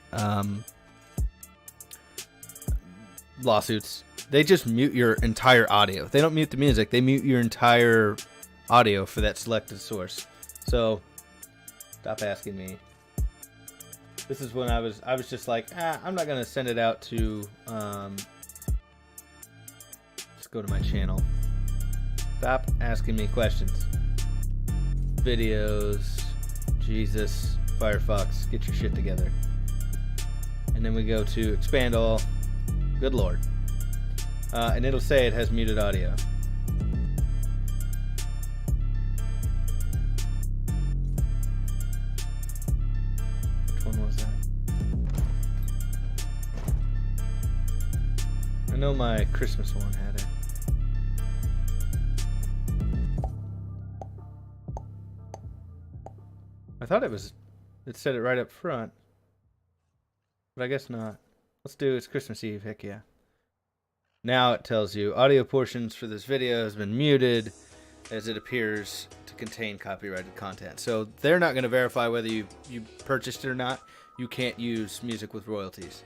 lawsuits, they just mute your entire audio. They don't mute the music. They mute your entire audio for that selected source. So stop asking me. This is when I was just like, I'm not gonna send it out to let's go to my channel. Stop asking me questions. Videos. Jesus. Firefox, get your shit together. And then we go to expand all. Good lord. And it'll say it has muted audio. Which one was that? I know my Christmas one had it. I thought it said it right up front, but I guess not. Let's do it's Christmas Eve, heck yeah. Now it tells you audio portions for this video has been muted as it appears to contain copyrighted content. So they're not going to verify whether you purchased it or not. You can't use music with royalties.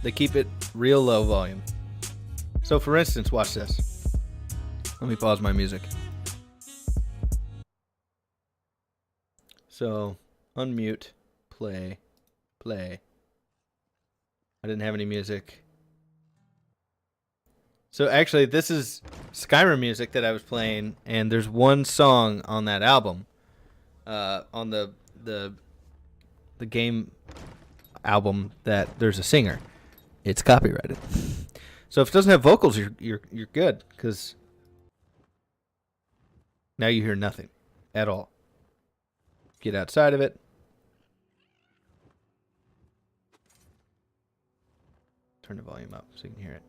They keep it real low volume. So for instance, watch this. Let me pause my music. So unmute, play. I didn't have any music. So actually, this is Skyrim music that I was playing, and there's one song on that album, on the game album that there's a singer. It's copyrighted. So if it doesn't have vocals, you're good, because now you hear nothing at all. Get outside of it. Turn the volume up so you can hear it.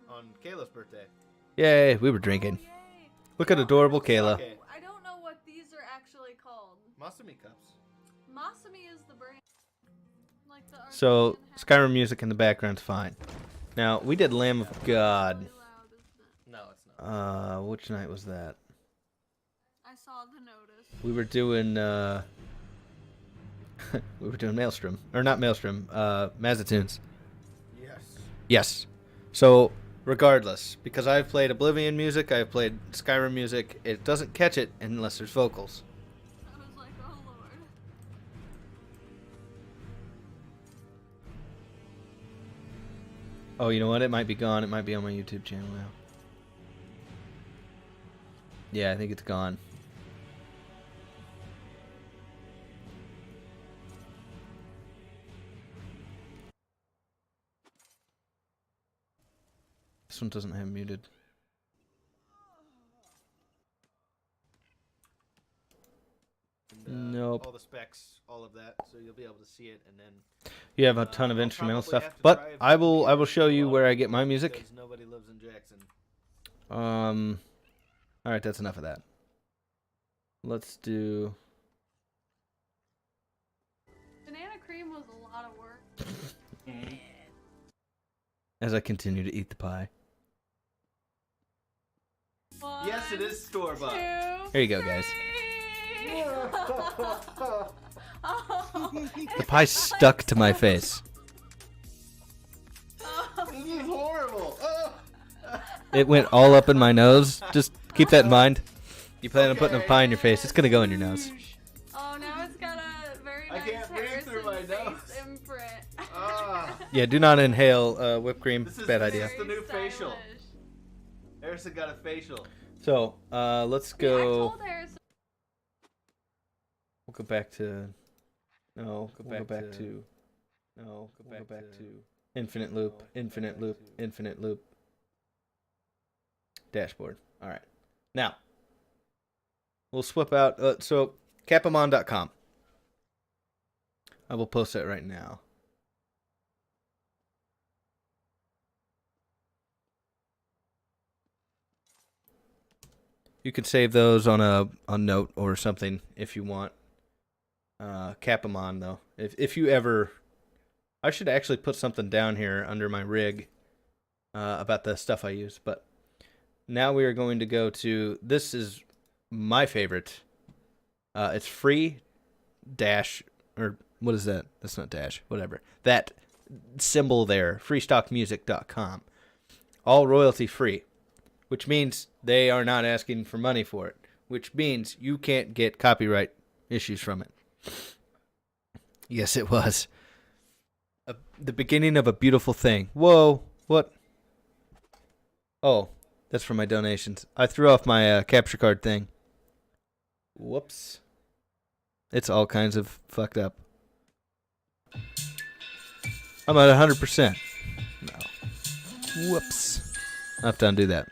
On Kayla's birthday. Yay, we were drinking. Oh, yay. Look at adorable Kayla. I don't know what these are actually called. Masumi cups. Masumi is the brand. Like the So, artisan hat. Skyrim music in the background's fine. Now, we did Lamb of God. Really loud, isn't it? No, it's not. Which night was that? I saw the notice. We were doing, we were doing Maelstrom. Or not Maelstrom, Mazatunes. Yes. So, regardless, because I've played Oblivion music, I've played Skyrim music, it doesn't catch it unless there's vocals. I was like, oh lord. Oh, you know what? It might be gone. It might be on my YouTube channel now. Yeah, I think it's gone. This one doesn't have muted. Nope. All the specs, all of that, so you'll be able to see it, and then You have a ton of I'll instrumental probably stuff, have to but drive I will here show to you a lot where of I get my places music. because nobody lives in Jackson. All right, that's enough of that. Let's do. Banana cream was a lot of work. As I continue to eat the pie. Yes, it is store bought. Here you go, guys. Oh, The pie stuck to my face. This is horrible. Oh. It went all up in my nose. Just keep that in mind. You plan on putting a pie in your face, it's gonna go in your nose. Oh, now it's got a very I nice can't breathe through my Harrison nose. face imprint. Ah. Yeah, do not inhale whipped cream. This is Bad the- idea. It's the new Very facial. stylish. Harrison got a facial. So, let's Yeah, I go. told Harrison. We'll go back to. No, we'll go back to. No, we'll go back to. Infinite loop, infinite loop, infinite loop. Dashboard. All right. Now, we'll swap out. So, capamon.com. I will post that right now. You could save those on a note or something if you want. Capamon though. If you ever, I should actually put something down here under my rig about the stuff I use. But now we are going to go to. This is my favorite. It's free dash or what is that? That's not dash. Whatever. That symbol there. freestockmusic.com. All royalty free. Which means they are not asking for money for it. Which means you can't get copyright issues from it. Yes, it was. The beginning of a beautiful thing. Whoa, what? Oh, that's for my donations. I threw off my capture card thing. Whoops. It's all kinds of fucked up. I'm at 100%. No. Whoops. I have to undo that.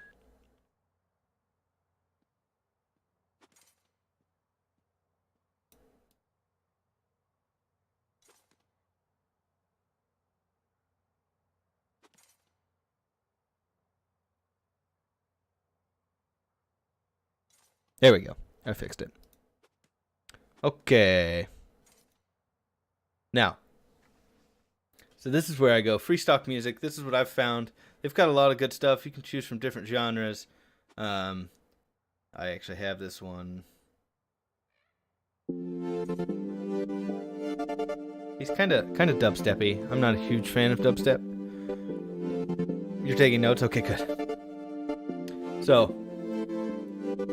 There we go. I fixed it. Okay. Now. So this is where I go. Free stock music. This is what I've found. They've got a lot of good stuff. You can choose from different genres. I actually have this one. He's kind of dubsteppy. I'm not a huge fan of dubstep. You're taking notes? Okay, good. So,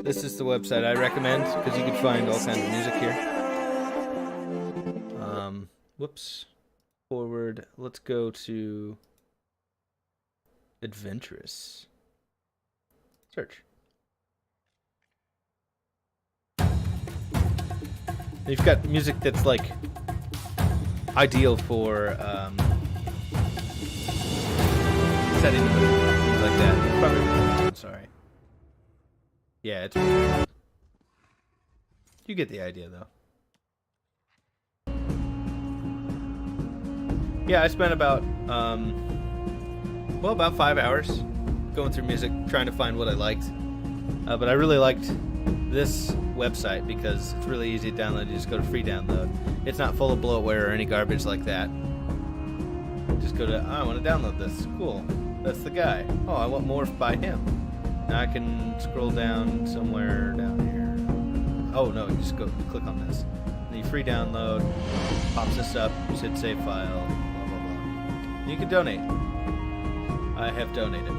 this is the website I recommend because you can find all kinds of music here. Whoops. Forward. Let's go to Adventurous. Search. You've got music that's like ideal for setting the mood, things like that. Probably, I'm sorry. Yeah, it's. You get the idea, though. Yeah, I spent about about 5 hours going through music, trying to find what I liked. But I really liked this website because it's really easy to download. You just go to free download. It's not full of bloatware or any garbage like that. Just go to, I want to download this. Cool. That's the guy. Oh, I want more by him. Now I can scroll down somewhere down here. Oh, no, you just go click on this. And you free download. Pops this up. Should save file. Blah, blah, blah. You can donate. I have donated.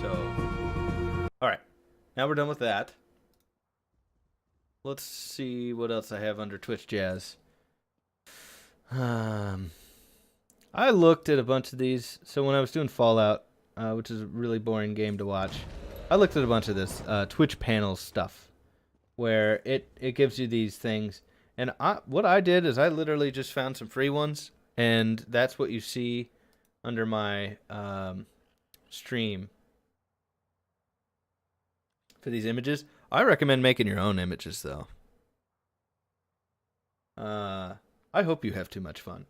So, alright. Now we're done with that. Let's see what else I have under Twitch Jazz. I looked at a bunch of these. So when I was doing Fallout, which is a really boring game to watch, I looked at a bunch of this Twitch panels stuff, where it gives you these things. And what I did is I literally just found some free ones, and that's what you see under my stream for these images. I recommend making your own images, though. I hope you have too much fun.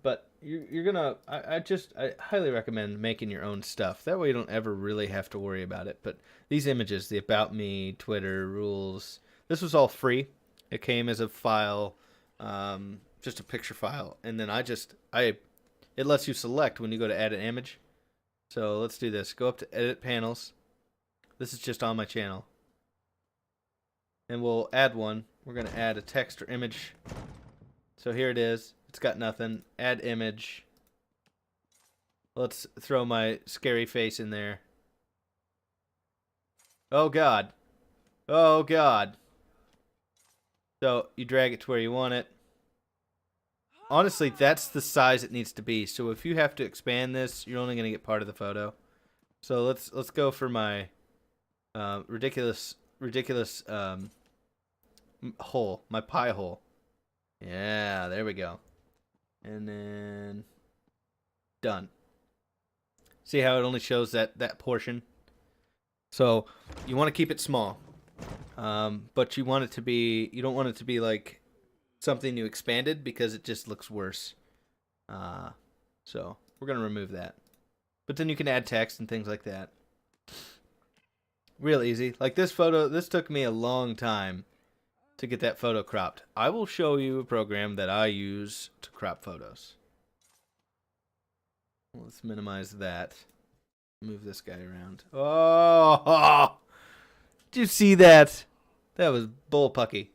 But you're gonna. I highly recommend making your own stuff. That way you don't ever really have to worry about it. But these images, the About Me, Twitter, rules, this was all free. It came as a file, just a picture file. And then it lets you select when you go to add an image. So let's do this. Go up to Edit Panels. This is just on my channel. And we'll add one. We're going to add a text or image. So here it is. It's got nothing. Add image. Let's throw my scary face in there. Oh, God. Oh, God. So you drag it to where you want it. Honestly, that's the size it needs to be. So if you have to expand this, you're only going to get part of the photo. So let's go for my ridiculous hole, my pie hole. Yeah, there we go. And then done. See how it only shows that portion? So you want to keep it small. But you want it to be, you don't want it to be like something you expanded because it just looks worse. So we're going to remove that. But then you can add text and things like that. Real easy. Like this photo, this took me a long time to get that photo cropped. I will show you a program that I use to crop photos. Let's minimize that. Move this guy around. Oh! Did you see that? That was bullpucky.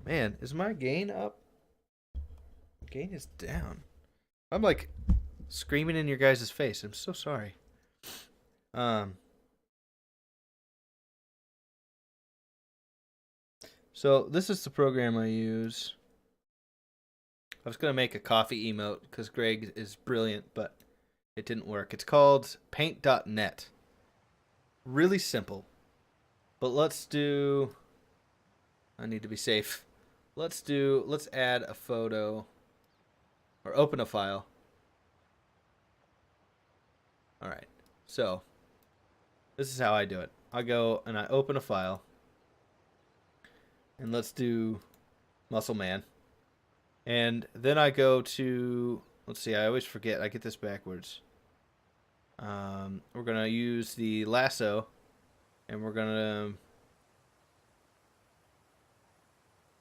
Man, is my gain up? Gain is down. I'm like screaming in your guys' face. I'm so sorry. So this is the program I use. I was going to make a coffee emote because Greg is brilliant, but it didn't work. It's called paint.net. Really simple. But let's do... I need to be safe. Let's add a photo or open a file. All right. So this is how I do it. I go and I open a file. And let's do Muscle Man. And then I go to, let's see, I always forget. I get this backwards. We're going to use the lasso. And we're going to,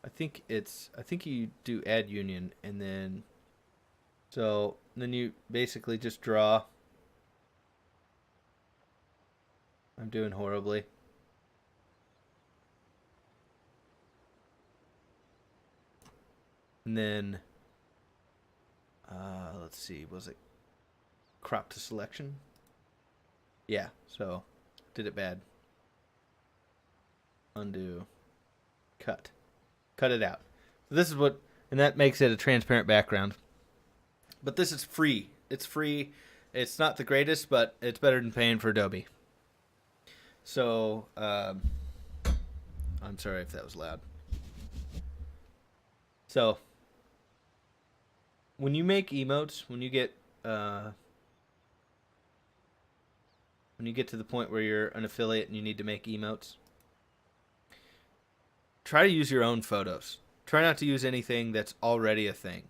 I think you do add union. And then, so then you basically just draw. I'm doing horribly. And then let's see, was it crop to selection? Yeah, so did it bad. Undo. Cut. Cut it out. So this is what, and that makes it a transparent background. But this is free. It's free. It's not the greatest, but it's better than paying for Adobe. So, I'm sorry if that was loud. So, when you make emotes, when you get to the point where you're an affiliate and you need to make emotes, try to use your own photos. Try not to use anything that's already a thing,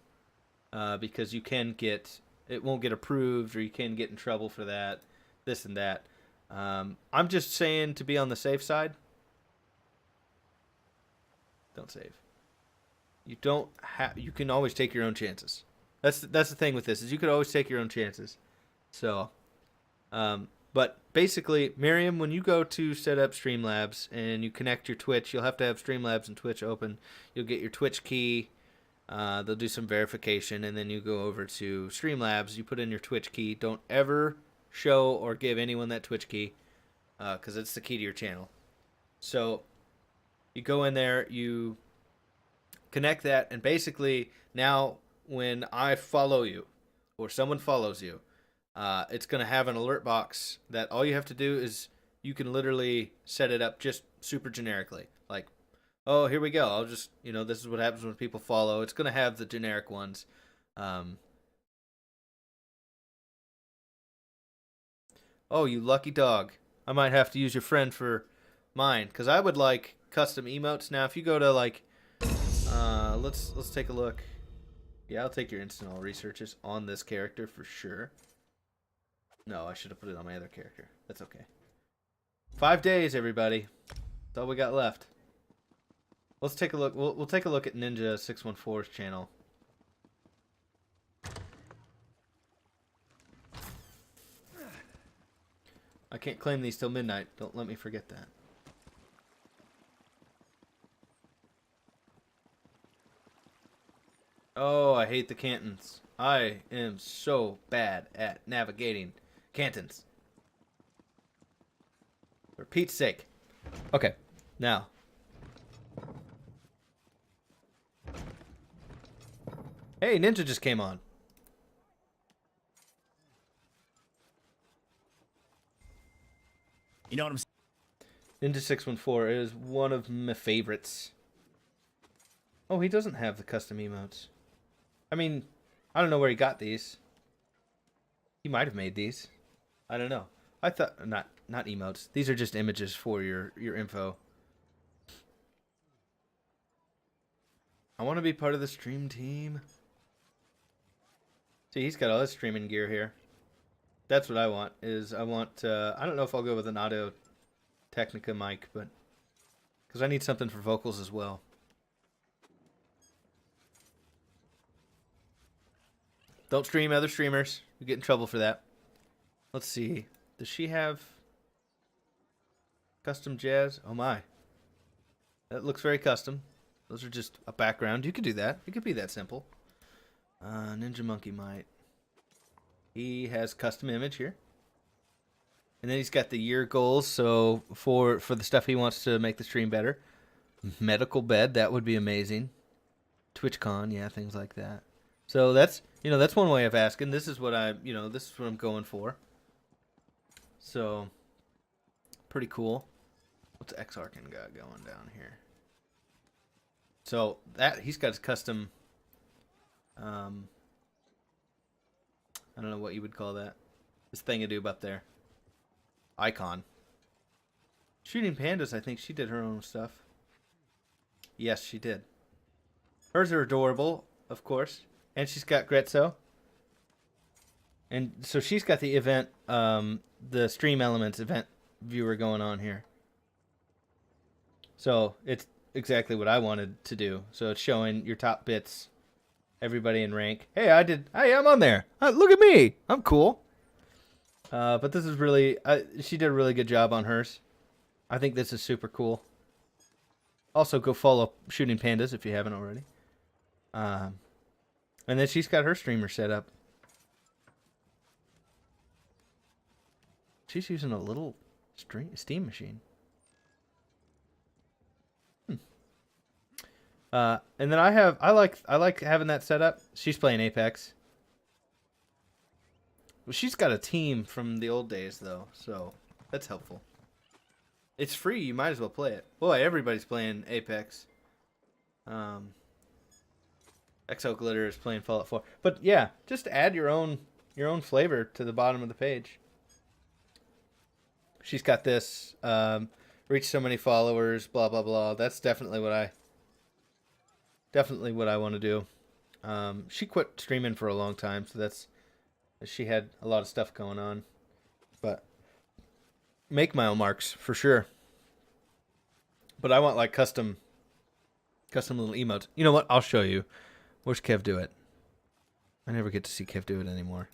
because you can get, it won't get approved, or you can get in trouble for that, this and that. I'm just saying, to be on the safe side, don't save. You don't have. You can always take your own chances. That's the thing with this, is you could always take your own chances. So, but basically, Miriam, when you go to set up Streamlabs and you connect your Twitch, you'll have to have Streamlabs and Twitch open. You'll get your Twitch key. They'll do some verification, and then you go over to Streamlabs. You put in your Twitch key. Don't ever show or give anyone that Twitch key, because it's the key to your channel. So you go in there, you connect that, and basically now when I follow you or someone follows you, it's going to have an alert box that all you have to do is, you can literally set it up just super generically. Like, oh, here we go. I'll just, this is what happens when people follow. It's going to have the generic ones. Oh, you lucky dog. I might have to use your friend for mine, because I would like custom emotes. Now, if you go to, like, let's take a look. Yeah, I'll take your instant all researches on this character for sure. No, I should have put it on my other character. That's okay. 5 days, everybody. That's all we got left. Let's take a look. We'll take a look at Ninja614's channel. I can't claim these till midnight. Don't let me forget that. Oh, I hate the cantons. I am so bad at navigating cantons. For Pete's sake. Okay, now. Hey, Ninja just came on. You know what I'm saying? Ninja614 is one of my favorites. Oh, he doesn't have the custom emotes. I mean, I don't know where he got these. He might have made these. I don't know. I thought, not emotes. These are just images for your info. I want to be part of the stream team. See, he's got all his streaming gear here. That's what I want. I don't know if I'll go with an Audio Technica mic, but because I need something for vocals as well. Don't stream other streamers. You get in trouble for that. Let's see. Does she have custom jazz? Oh my. That looks very custom. Those are just a background. You could do that. It could be that simple. Ninja Monkey might. He has custom image here. And then he's got the year goals. So for the stuff he wants to make the stream better. Medical bed. That would be amazing. TwitchCon. Yeah, things like that. So that's one way of asking. This is what this is what I'm going for. So, pretty cool. What's Xarkin got going down here? So that he's got his custom. I don't know what you would call that. This thingadoob up there. Icon. Shooting Pandas. I think she did her own stuff. Yes, she did. Hers are adorable, of course. And she's got Gretzo. And so she's got the event, the Stream Elements event viewer going on here. So it's exactly what I wanted to do. So it's showing your top bits, everybody in rank. Hey, I'm on there. Look at me. I'm cool. But this is really, she did a really good job on hers. I think this is super cool. Also, go follow Shooting Pandas if you haven't already. And then she's got her streamer set up. She's using a little Steam machine. And then I like having that set up. She's playing Apex. Well, she's got a team from the old days though, so that's helpful. It's free. You might as well play it. Boy, everybody's playing Apex. XO Glitter is playing Fallout 4. But yeah, just add your own flavor to the bottom of the page. She's got this reach so many followers, blah blah blah. That's definitely what I want to do. She quit streaming for a long time, so she had a lot of stuff going on. But make mile marks for sure. But I want like custom little emotes. You know what? I'll show you. Where's Kev do it? I never get to see Kev do it anymore.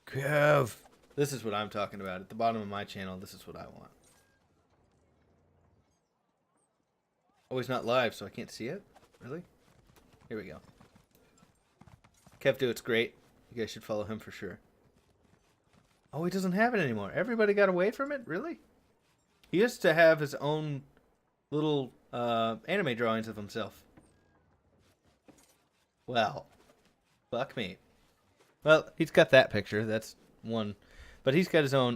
Kev! This is what I'm talking about. At the bottom of my channel, this is what I want. Oh, he's not live, so I can't see it? Really? Here we go. Kev do it's great. You guys should follow him for sure. Oh, he doesn't have it anymore. Everybody got away from it? Really? He used to have his own little anime drawings of himself. Well, fuck me. Well, he's got that picture. That's one, but he's got his own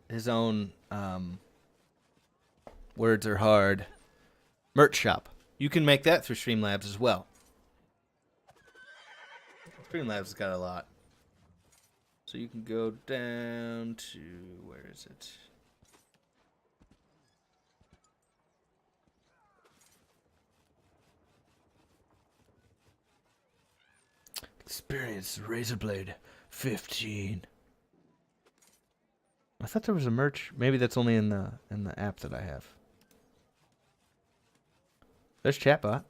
his own words are hard merch shop. You can make that through Streamlabs as well. Streamlabs has got a lot, so you can go down to where is it? Experience Razorblade 15. I thought there was a merch. Maybe that's only in the app that I have. There's Chatbot.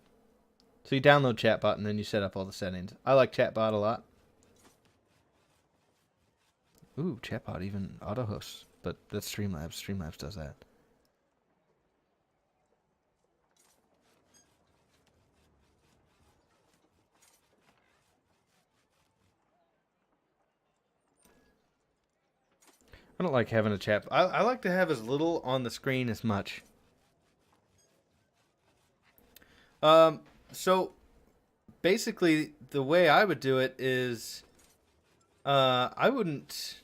So you download Chatbot and then you set up all the settings. I like Chatbot a lot. Ooh, Chatbot even auto hosts, but that's Streamlabs. Streamlabs does that. I don't like having a chat. I like to have as little on the screen as much. So basically the way I would do it is I wouldn't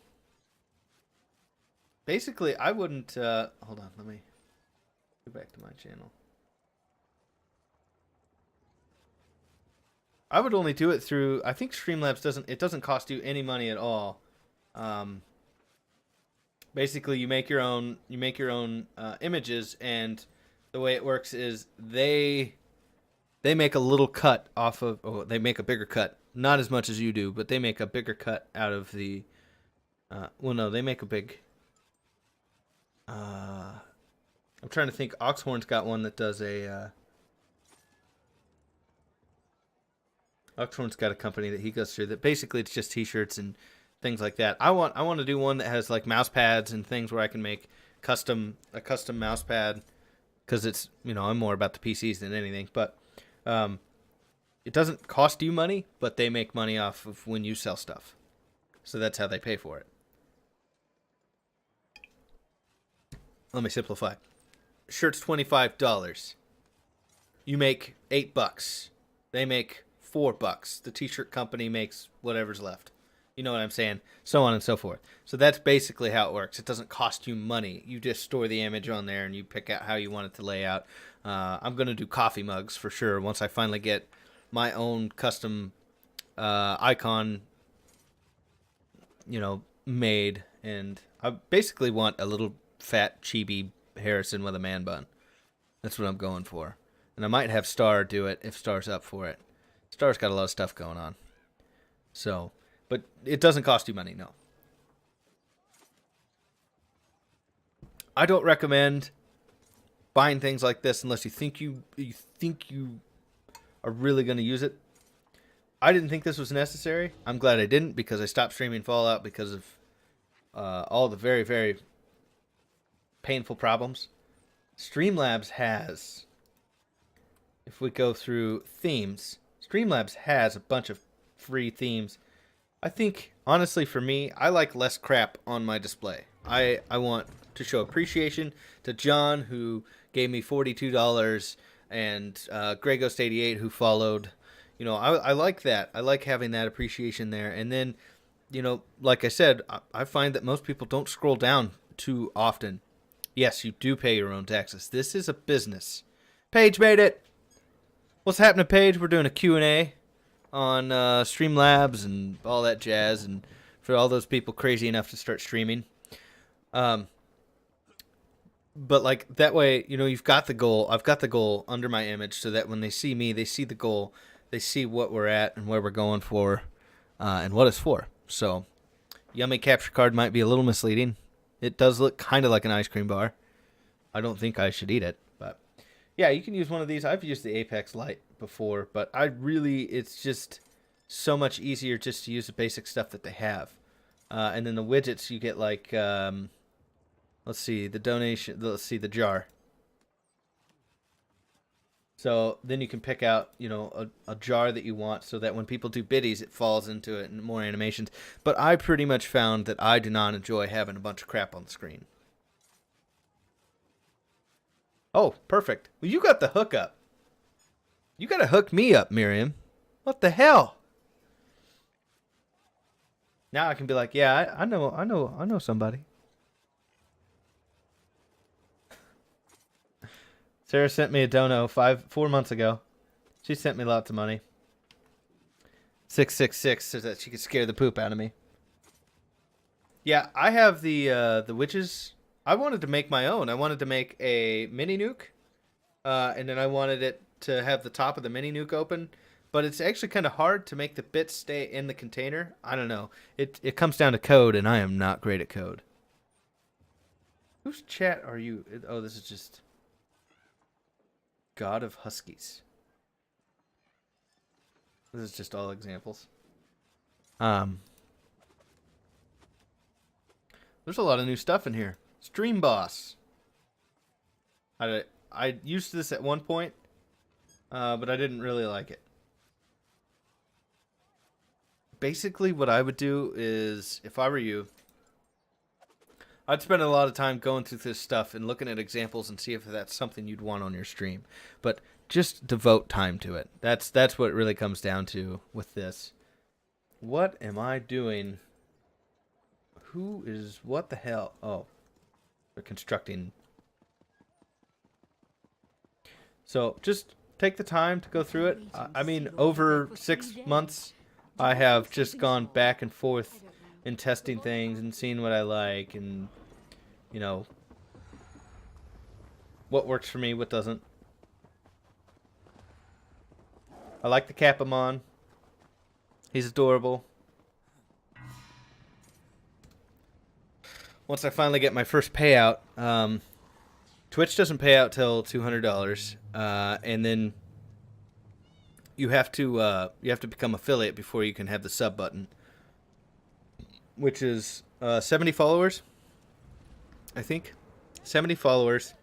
hold on, let me go back to my channel. I would only do it through, I think Streamlabs doesn't cost you any money at all. Basically, you make your own images, and the way it works is they make a little cut off of, they make a bigger cut, not as much as you do, but they make a bigger cut out of the. Well, no, they make a big. I'm trying to think. Oxhorn's got one that does a. Oxhorn's got a company that he goes through that basically it's just T-shirts and things like that. I want to do one that has like mouse pads and things where I can make a custom mouse pad, because it's, I'm more about the PCs than anything. But it doesn't cost you money, but they make money off of when you sell stuff. So that's how they pay for it. Let me simplify. Shirt's $25. You make $8. They make $4. The T-shirt company makes whatever's left. You know what I'm saying? So on and so forth. So that's basically how it works. It doesn't cost you money. You just store the image on there and you pick out how you want it to lay out. I'm going to do coffee mugs for sure once I finally get my own custom icon, made. And I basically want a little fat, chibi Harrison with a man bun. That's what I'm going for. And I might have Star do it if Star's up for it. Star's got a lot of stuff going on. So... But it doesn't cost you money, no. I don't recommend buying things like this unless you think you are really going to use it. I didn't think this was necessary. I'm glad I didn't, because I stopped streaming Fallout because of all the very, very painful problems. Streamlabs has, if we go through themes, Streamlabs has a bunch of free themes. I think, honestly, for me, I like less crap on my display. I want to show appreciation to John, who gave me $42, and GreyGhost88, who followed. You know, I like that. I like having that appreciation there. And then, you know, like I said, I find that most people don't scroll down too often. Yes, you do pay your own taxes. This is a business. Paige made it. What's happening, Paige? We're doing a Q&A on Streamlabs and all that jazz, and for all those people crazy enough to start streaming. But like that way, you know, you've got the goal. I've got the goal under my image so that when they see me, they see the goal. They see what we're at and where we're going for, and what it's for. So, yummy capture card might be a little misleading. It does look kind of like an ice cream bar. I don't think I should eat it, but yeah, you can use one of these. I've used the Apex Lite before, but it's just so much easier just to use the basic stuff that they have. And then the widgets you get, like, let's see, the jar. So then you can pick out, you know, a jar that you want so that when people do biddies, it falls into it and more animations. But I pretty much found that I do not enjoy having a bunch of crap on the screen. Oh, perfect. Well, you got the hookup. You got to hook me up, Miriam. What the hell? Now I can be like, yeah, I know somebody. Sarah sent me a dono 4 months ago. She sent me lots of money. 666 so that she could scare the poop out of me. Yeah, I have the witches. I wanted to make my own. I wanted to make a mini nuke, and then I wanted it to have the top of the mini nuke open. But it's actually kind of hard to make the bits stay in the container. I don't know. It comes down to code, and I am not great at code. Whose chat are you? Oh, this is just God of Huskies. This is just all examples. There's a lot of new stuff in here. Stream Boss. I used this at one point, but I didn't really like it. Basically, what I would do is, if I were you, I'd spend a lot of time going through this stuff and looking at examples and see if that's something you'd want on your stream. But just devote time to it. That's what it really comes down to with this. What am I doing? What the hell? Oh, they're constructing. So just take the time to go through it. I mean, over 6 months, I have just gone back and forth in testing things and seeing what I like and, you know, what works for me, what doesn't. I like the Capamon. He's adorable. Once I finally get my first payout, Twitch doesn't pay out till $200, and then you have to become affiliate before you can have the sub button, which is 70 followers, I think. 70 followers,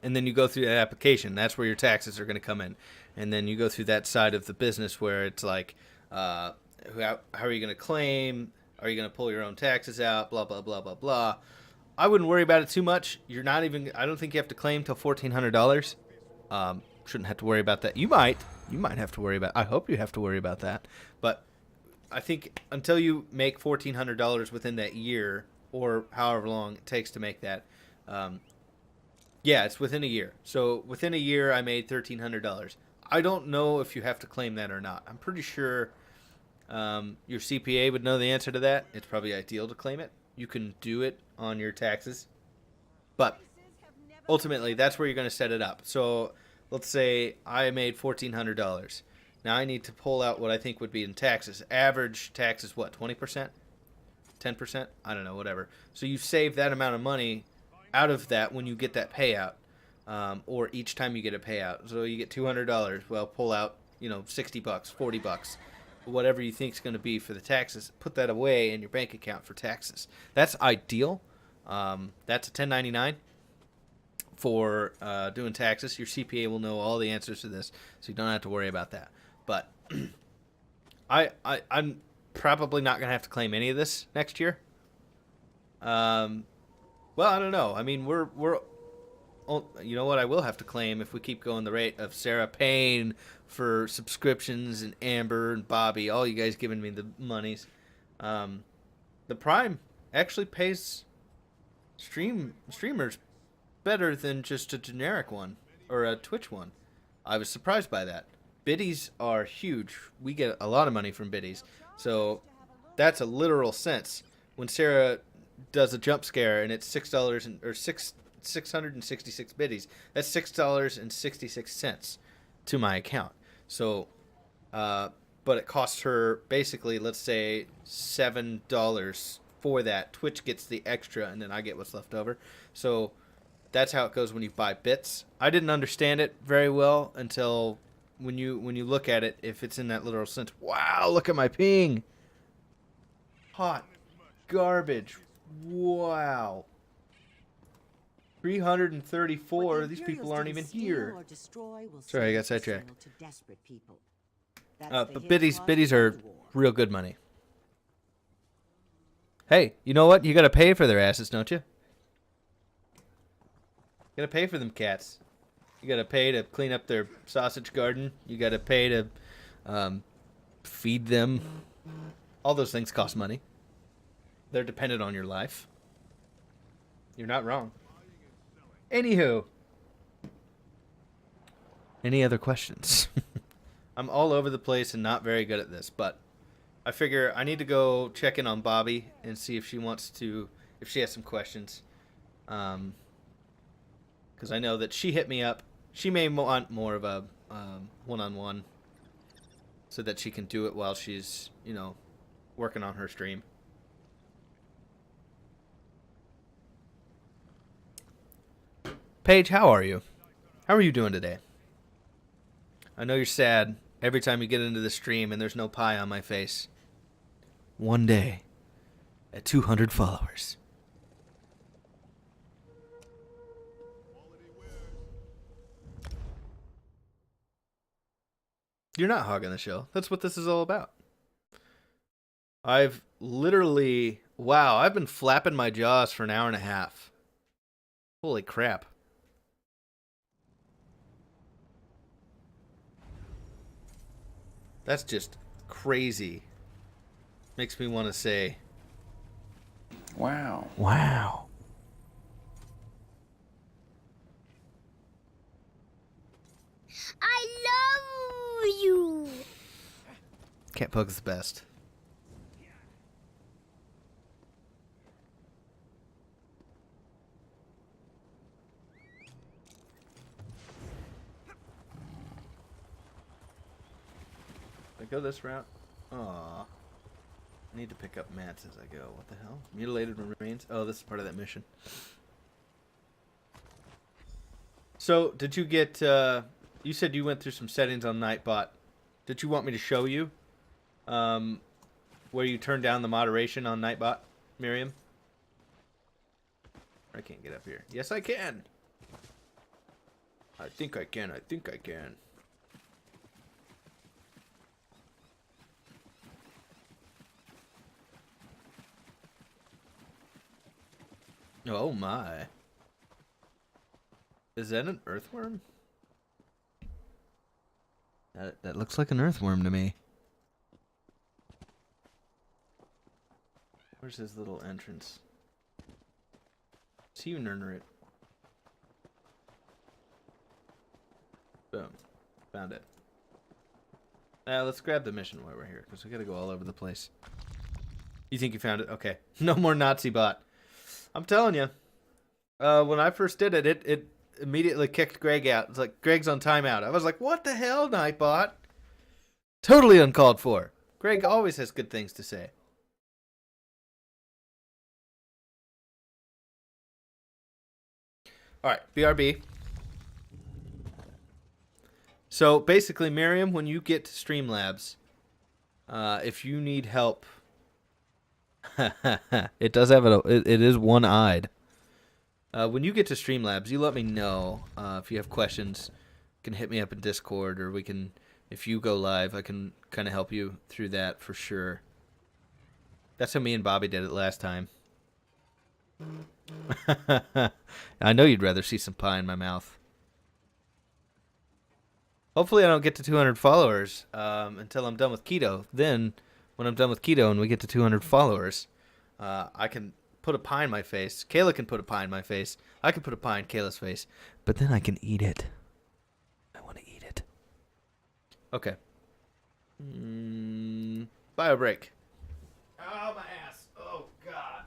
and then you go through that application. That's where your taxes are going to come in, and then you go through that side of the business where it's like, how are you going to claim? Are you going to pull your own taxes out? Blah, blah, blah, blah, blah. I wouldn't worry about it too much. I don't think you have to claim till $1,400. Shouldn't have to worry about that. You might have to worry about, I hope you have to worry about that. But I think until you make $1,400 within that year, or however long it takes to make that, yeah, it's within a year. So within a year, I made $1,300. I don't know if you have to claim that or not. I'm pretty sure your CPA would know the answer to that. It's probably ideal to claim it. You can do it on your taxes. But ultimately, that's where you're going to set it up. So let's say I made $1,400. Now I need to pull out what I think would be in taxes. Average tax is what, 20%? 10%? I don't know, whatever. So you save that amount of money out of that when you get that payout, or each time you get a payout. So you get $200. Well, pull out, $60, $40, whatever you think is going to be for the taxes. Put that away in your bank account for taxes. That's ideal. That's a 1099 for doing taxes. Your CPA will know all the answers to this, so you don't have to worry about that. But I'm probably not gonna have to claim any of this next year. Well, I don't know. I mean, we're you know what? I will have to claim if we keep going the rate of Sarah paying for subscriptions and Amber and Bobby, all you guys giving me the monies. The Prime actually pays streamers better than just a generic one or a Twitch one. I was surprised by that. Biddies are huge. We get a lot of money from biddies. So that's a literal sense. When Sarah does a jump scare and it's $666 biddies, that's $6.66 to my account. So but it costs her basically, let's say, $7 for that. Twitch gets the extra and then I get what's left over. So that's how it goes when you buy bits. I didn't understand it very well until when you look at it, if it's in that literal sense. Wow, look at my ping. Hot garbage. Wow. 334. These people aren't even here. Sorry, I got sidetracked. But biddies are real good money. Hey, you know what? You got to pay for their asses, don't you? You got to pay for them cats. You got to pay to clean up their sausage garden. You got to pay to feed them. All those things cost money. They're dependent on your life. You're not wrong. Anywho. Any other questions? I'm all over the place and not very good at this, but I figure I need to go check in on Bobby and see if she has some questions. Because I know that she hit me up. She may want more of a one-on-one so that she can do it while she's, working on her stream. Paige, how are you? How are you doing today? I know you're sad every time you get into the stream and there's no pie on my face. One day, at 200 followers. You're not hogging the show. That's what this is all about. I've literally... Wow, I've been flapping my jaws for an hour and a half. Holy crap. That's just crazy. Makes me want to say... Wow. Wow. I love you. Cat Pug's the best. I go this route. Aww. I need to pick up mats as I go. What the hell? Mutilated remains? Oh, this is part of that mission. So, did you get... you said you went through some settings on Nightbot. Did you want me to show you where you turn down the moderation on Nightbot, Miriam? I can't get up here. Yes, I can. I think I can. I think I can. Oh my. Is that an earthworm? That looks like an earthworm to me. Where's his little entrance? See you, Nernrit. Boom. Found it. Let's grab the mission while we're here, because we gotta go all over the place. You think you found it? Okay. No more Nazi bot. I'm telling you. When I first did it, it immediately kicked Greg out. It's like, Greg's on timeout. I was like, what the hell, Nightbot? Totally uncalled for. Greg always has good things to say. Alright, BRB. So, basically, Miriam, when you get to Streamlabs, if you need help... it does have it is one-eyed. When you get to Streamlabs, you let me know if you have questions. You can hit me up in Discord, or we can if you go live, I can kind of help you through that for sure. That's how me and Bobby did it last time. I know you'd rather see some pie in my mouth. Hopefully I don't get to 200 followers until I'm done with keto. Then, when I'm done with keto and we get to 200 followers, I can put a pie in my face. Kayla can put a pie in my face. I can put a pie in Kayla's face. But then I can eat it. I want to eat it. Okay. Bio break. Oh, my ass. Oh, God.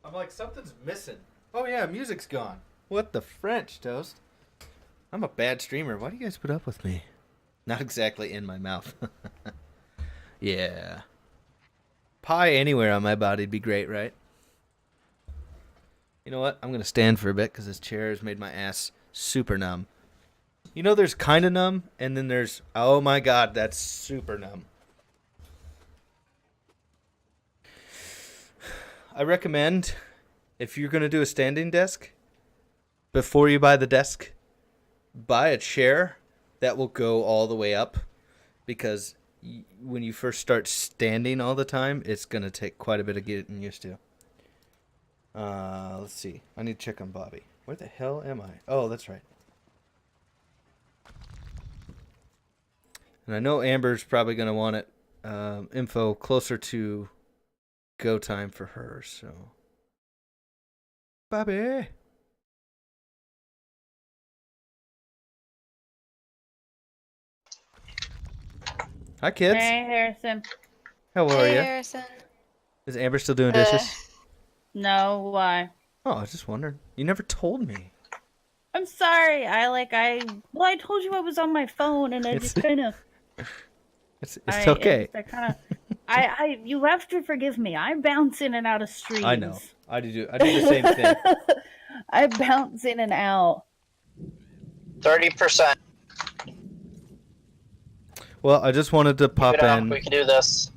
I'm like, something's missing. Oh, yeah, music's gone. What the French, Toast? I'm a bad streamer. Why do you guys put up with me? Not exactly in my mouth. Yeah. Pie anywhere on my body'd be great, right? You know what? I'm going to stand for a bit because this chair has made my ass super numb. You know, there's kind of numb, and then there's, oh my God, that's super numb. I recommend, if you're going to do a standing desk, before you buy the desk, buy a chair that will go all the way up, because when you first start standing all the time, it's going to take quite a bit of getting used to. Let's see. I need to check on Bobby. Where the hell am I? Oh, that's right. And I know Amber's probably going to want it info closer to go time for her, so. Bobby! Hi, kids. Hey, Harrison. How are you? Harrison. Is Amber still doing dishes? No, why? Oh, I was just wondering. You never told me. I'm sorry. I told you I was on my phone, and I just kind of. It's okay. You have to forgive me. I bounce in and out of streams. I know. I do the same thing. I bounce in and out. 30%. Well, I just wanted to pop in We can do this.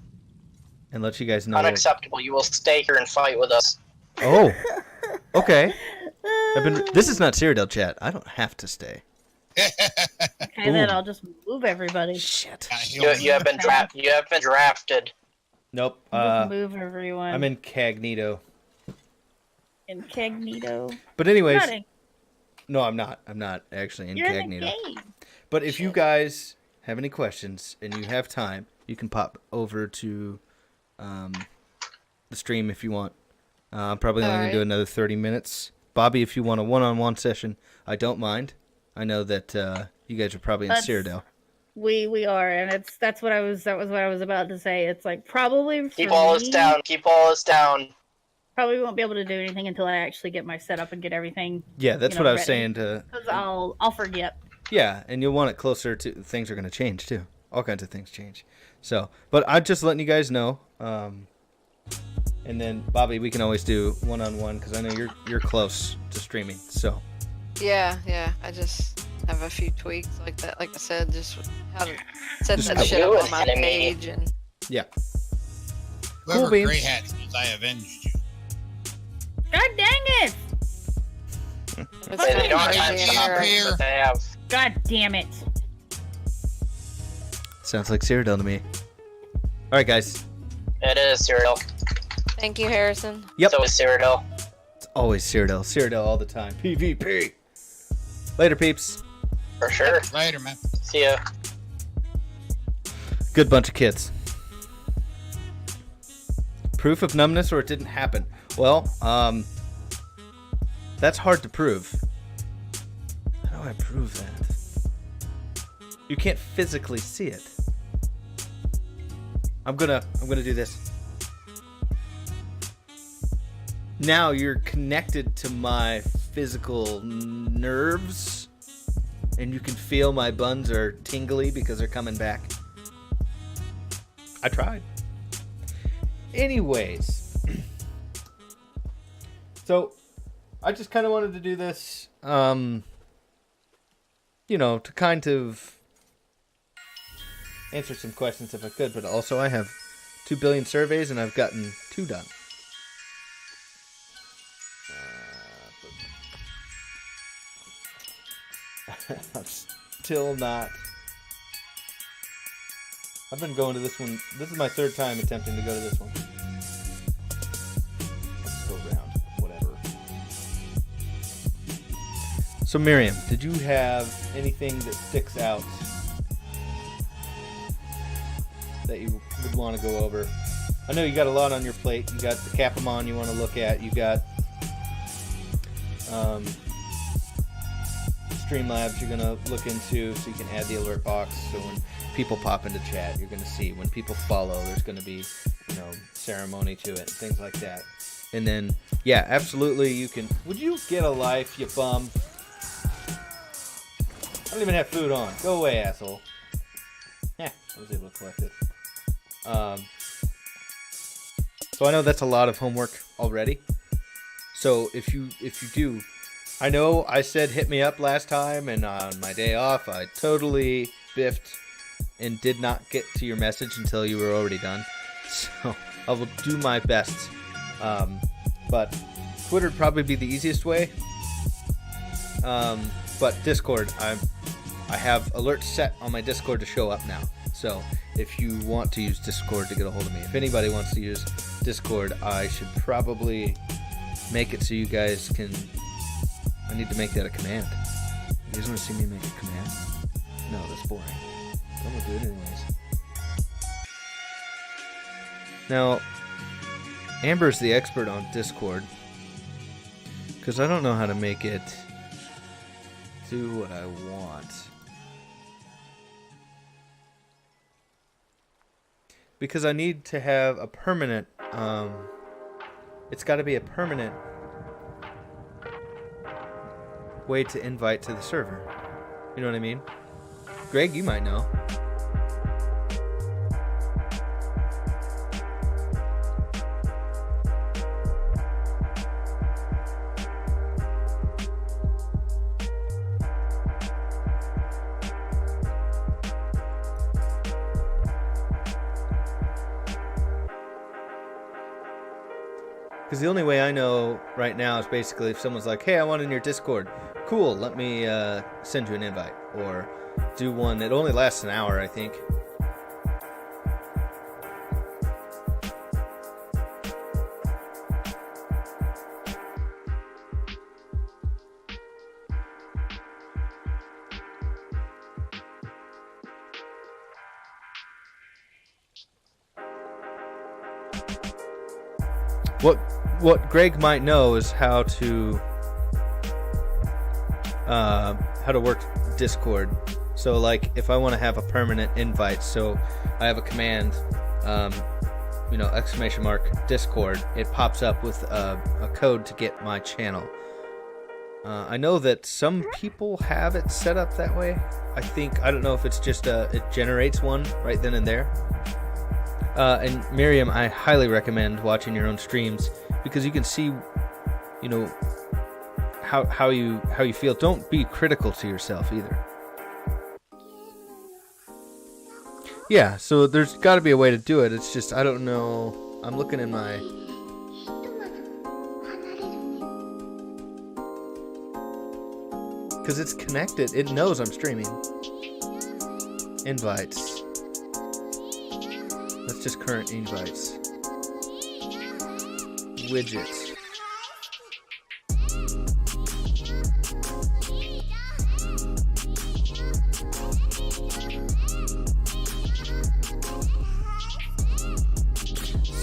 and let you guys know. Unacceptable. You will stay here and fight with us. Oh, okay. This is not Cyrodiil chat. I don't have to stay. Okay, then I'll just move everybody. Shit. You have been drafted. Nope. Just move everyone. I'm incognito. Incognito. But anyways, Not in- no, I'm not. I'm not actually You're in the incognito. game. But if you guys have any questions and you have time, you can pop over to the stream if you want. I'm probably only going to do another 30 minutes. Bobby, if you want a one-on-one session, I don't mind. I know that you guys are probably in Cyrodiil. We are, and that was what I was about to say. It's like probably Keep all this down. Keep all this down. Probably won't be able to do anything until I actually get my setup and get everything. Yeah, that's what I was saying to. Because I'll forget. Yeah, and you'll want it closer to things are going to change too. All kinds of things change. So, but I'm just letting you guys know. And then Bobby, we can always do one-on-one because I know you're close to streaming. So. Yeah. I just have a few tweaks like that. Like I said, just how to set Just that shit up on my page and. Yeah. Whoever Cool Gray Hat is, I avenged you. God dang it! They don't have Stop here. but they have. God damn it! Sounds like Cyrodiil to me. All right, guys. It is Cyrodiil. Thank you, Harrison. Yep. So is Cyrodiil. It's always Cyrodiil. Cyrodiil all the time. PvP. Later, peeps. For sure. Later, man. See ya. Good bunch of kids. Proof of numbness or it didn't happen. Well, that's hard to prove. How do I prove that? You can't physically see it. I'm gonna do this. Now you're connected to my physical nerves, and you can feel my buns are tingly because they're coming back. I tried. Anyways, so I just kind of wanted to do this, to kind of answer some questions if I could, but also I have 2 billion surveys and I've gotten 2 done. I'm still not. I've been going to this one. This is my 3rd time attempting to go to this one. Let's go around. Whatever. So Miriam, did you have anything that sticks out that you would want to go over? I know you got a lot on your plate. You got the Capamon you want to look at. You got Streamlabs you're going to look into so you can add the alert box so when people pop into chat you're going to see. When people follow there's going to be, ceremony to it and things like that. And then, yeah, absolutely you can. Would you get a life, you bum? I don't even have food on. Go away, asshole. Yeah, I was able to collect it. So I know that's a lot of homework already. So if you do, I know I said hit me up last time, and on my day off I totally biffed and did not get to your message until you were already done. So I will do my best. But Twitter would probably be the easiest way. But Discord, I have alerts set on my Discord to show up now. So if you want to use Discord to get a hold of me, if anybody wants to use Discord, I should probably make it so you guys can. I need to make that a command. You guys want to see me make a command? No, that's boring. I'm gonna do it anyways. Now, Amber's the expert on Discord, because I don't know how to make it do what I want. Because I need to have a permanent, it's got to be a permanent way to invite to the server. You know what I mean? Greg, you might know. Because the only way I know right now is basically if someone's like, hey, I want in your Discord. Cool, let me send you an invite. Or do one that only lasts an hour, I think. What Greg might know is how to work Discord. So like if I want to have a permanent invite, so I have a command, !! Discord, it pops up with a code to get my channel. I know that some people have it set up that way. I don't know if it's just it generates one right then and there. And Miriam, I highly recommend watching your own streams because you can see, how you feel. Don't be critical to yourself either. Yeah, so there's got to be a way to do it. It's just I don't know. I'm looking in my. Because it's connected. It knows I'm streaming. Invites. That's just current invites. Widgets.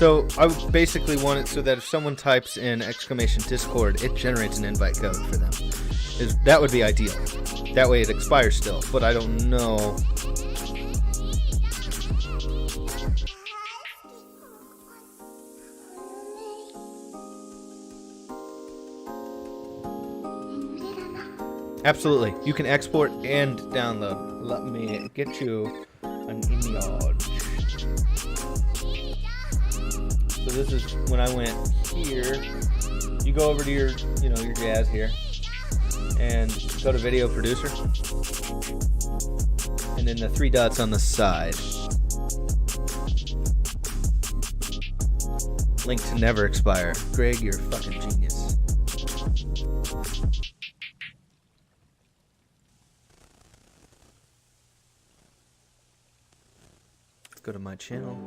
So I basically want it so that if someone types in !Discord, it generates an invite code for them. That would be ideal. That way it expires still, but I don't know. Absolutely. You can export and download. Let me get you an image. So this is when I went here. You go over to your, your jazz here, and go to Video Producer, and then the 3 dots on the side. Link to never expire. Greg, you're a fucking genius. Let's go to my channel.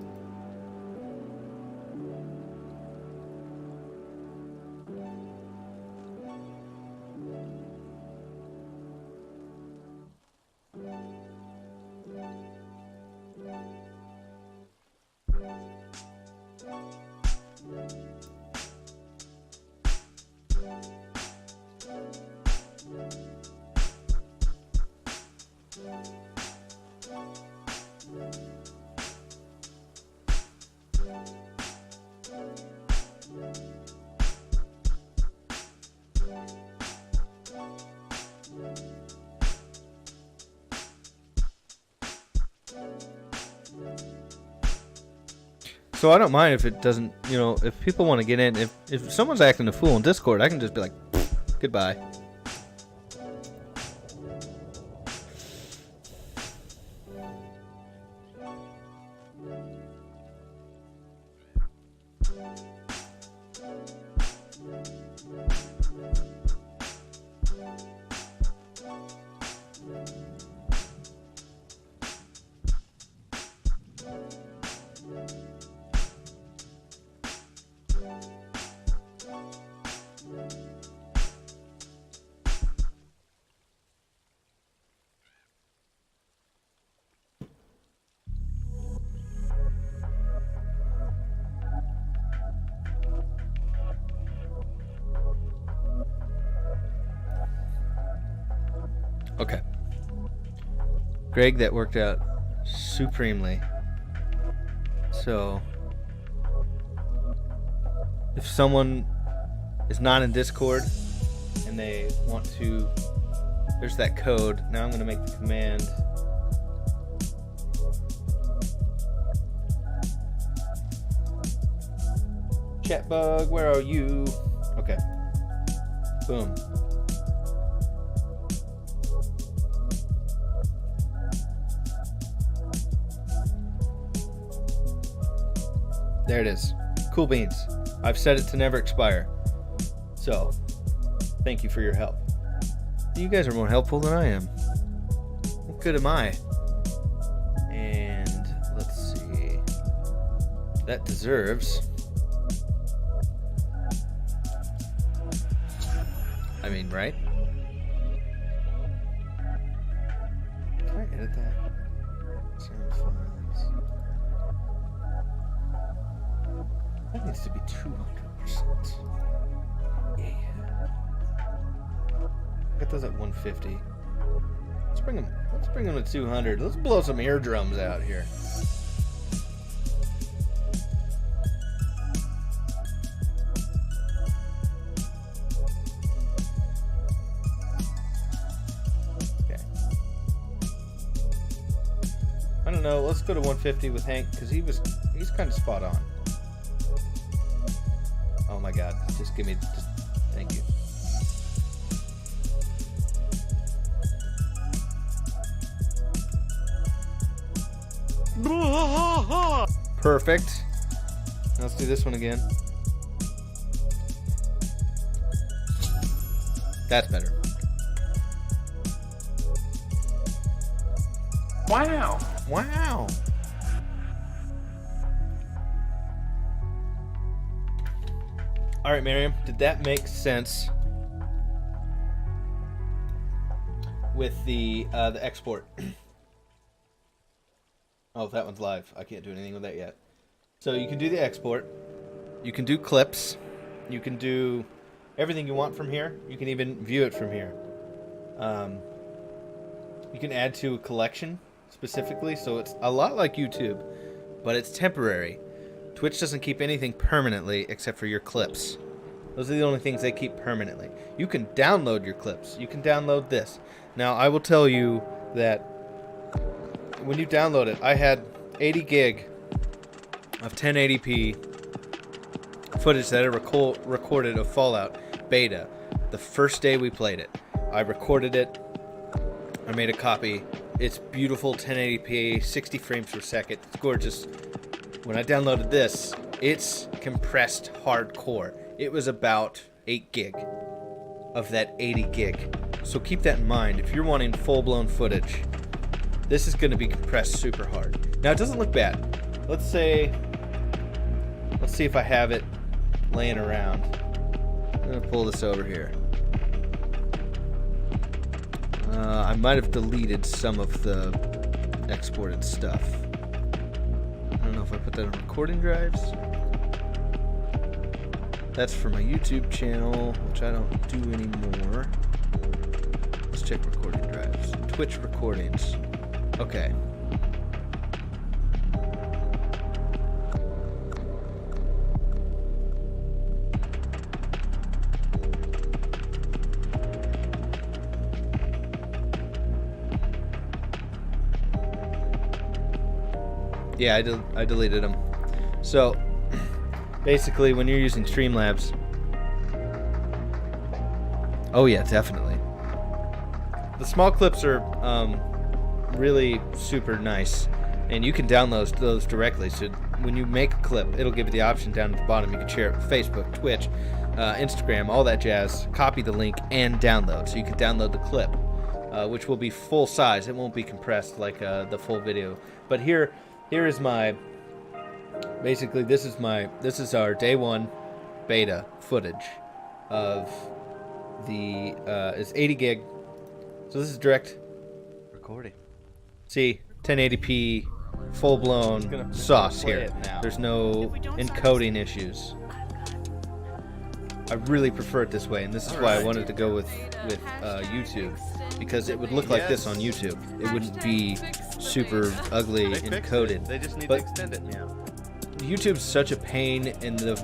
So I don't mind if it doesn't, if people want to get in, if someone's acting a fool in Discord, I can just be like, goodbye. Okay. Greg, that worked out supremely. So, if someone is not in Discord and they want to, there's that code. Now I'm going to make the command. Chat bug, where are you? Okay. Boom. There it is. Cool beans. I've set it to never expire. So, thank you for your help. You guys are more helpful than I am. What good am I? And let's see. That deserves. I mean, right? Can I edit that? Sound files. That needs to be 200%. Yeah. Got those at 150. Let's bring them to 200. Let's blow some eardrums out here. Okay. I don't know. Let's go to 150 with Hank because he's kind of spot on. Oh my God! Just thank you. Perfect. Let's do this one again. That's better. Wow! Wow! All right, Miriam, did that make sense with the export? Oh, that one's live. I can't do anything with that yet. So you can do the export. You can do clips. You can do everything you want from here. You can even view it from here. You can add to a collection specifically, so it's a lot like YouTube, but it's temporary. Twitch doesn't keep anything permanently except for your clips. Those are the only things they keep permanently. You can download your clips. You can download this. Now, I will tell you that when you download it, I had 80 gig of 1080p footage that I recorded of Fallout beta the first day we played it. I recorded it. I made a copy. It's beautiful 1080p, 60 frames per second. It's gorgeous. When I downloaded this, it's compressed hardcore. It was about 8 gig of that 80 gig. So keep that in mind. If you're wanting full-blown footage, this is going to be compressed super hard. Now, it doesn't look bad. Let's see if I have it laying around. I'm going to pull this over here. I might have deleted some of the exported stuff. I don't know if I put that on recording drives. That's for my YouTube channel, which I don't do anymore. Let's check recording drives. Twitch recordings. Okay. Yeah, I deleted them. So, basically, when you're using Streamlabs... Oh yeah, definitely. The small clips are really super nice, and you can download those directly. So when you make a clip, it'll give you the option down at the bottom. You can share it with Facebook, Twitch, Instagram, all that jazz. Copy the link and download. So you can download the clip, which will be full size. It won't be compressed like the full video. But here is my, basically this is our day 1 beta footage of the, it's 80 gig. So this is direct recording. See, 1080p, full-blown sauce here. There's no encoding issues. I really prefer it this way, and this is why I wanted to go with YouTube, because it would look like this on YouTube. It wouldn't be super ugly encoded. They just need But to extend it now. YouTube's such a pain in the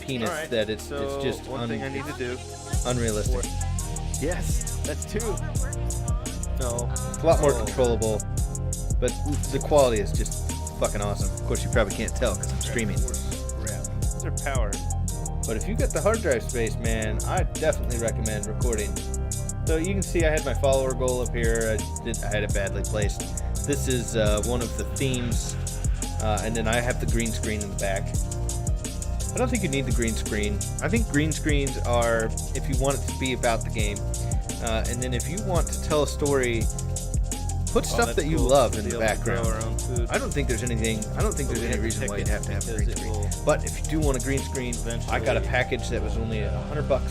penis that it's just one thing I need to do. unrealistic. Yes, that's 2. No, It's a lot more controllable, but the quality is just fucking awesome. Of course, you probably can't tell because I'm streaming. These are powered. But if you got the hard drive space, man, I definitely recommend recording. So you can see I had my follower goal up here. I had it badly placed. This is one of the themes, and then I have the green screen in the back. I don't think you need the green screen. I think green screens are if you want it to be about the game, and then if you want to tell a story, put stuff that you love in the background. I don't think there's anything. I don't think there's any reason why you'd have to have a green screen. But if you do want a green screen, I got a package that was only $100.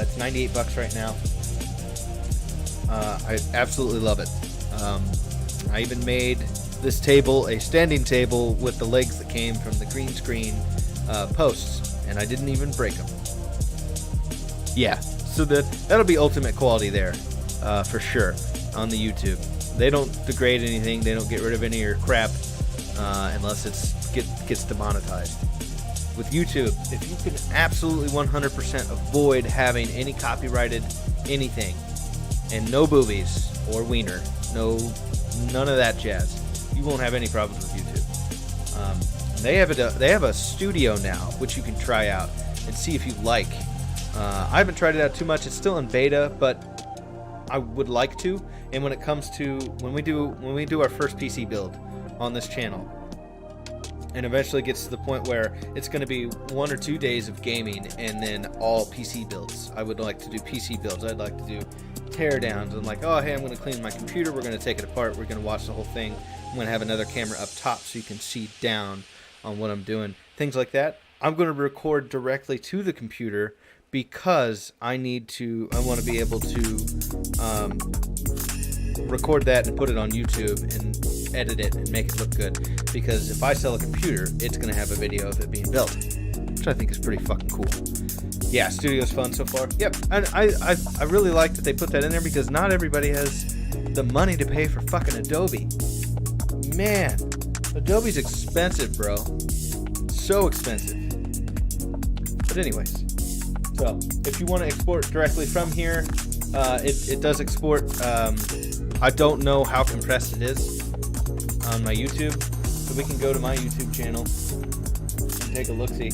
It's $98 right now. I absolutely love it. I even made this table a standing table with the legs that came from the green screen posts, and I didn't even break them. Yeah, so that'll be ultimate quality there, for sure, on the YouTube. They don't degrade anything. They don't get rid of any of your crap unless it gets demonetized. With YouTube, if you can absolutely 100% avoid having any copyrighted anything, and no boobies or wiener, none of that jazz, you won't have any problems with YouTube. They have a studio now, which you can try out and see if you like. I haven't tried it out too much. It's still in beta, but I would like to. And when it comes to when we do our first PC build on this channel, and eventually gets to the point where it's going to be 1 or 2 days of gaming and then all PC builds. I would like to do PC builds. I'd like to do teardowns. I'm like, oh, hey, I'm going to clean my computer. We're going to take it apart. We're going to watch the whole thing. I'm going to have another camera up top so you can see down on what I'm doing. Things like that. I'm going to record directly to the computer because I want to be able to record that and put it on YouTube and edit it and make it look good. Because if I sell a computer, it's going to have a video of it being built, which I think is pretty fucking cool. Yeah, studio's fun so far. Yep, and I really like that they put that in there because not everybody has the money to pay for fucking Adobe. Man, Adobe's expensive, bro. So expensive. But anyways, so if you want to export directly from here, it does export. I don't know how compressed it is on my YouTube, so we can go to my YouTube channel and take a look-see.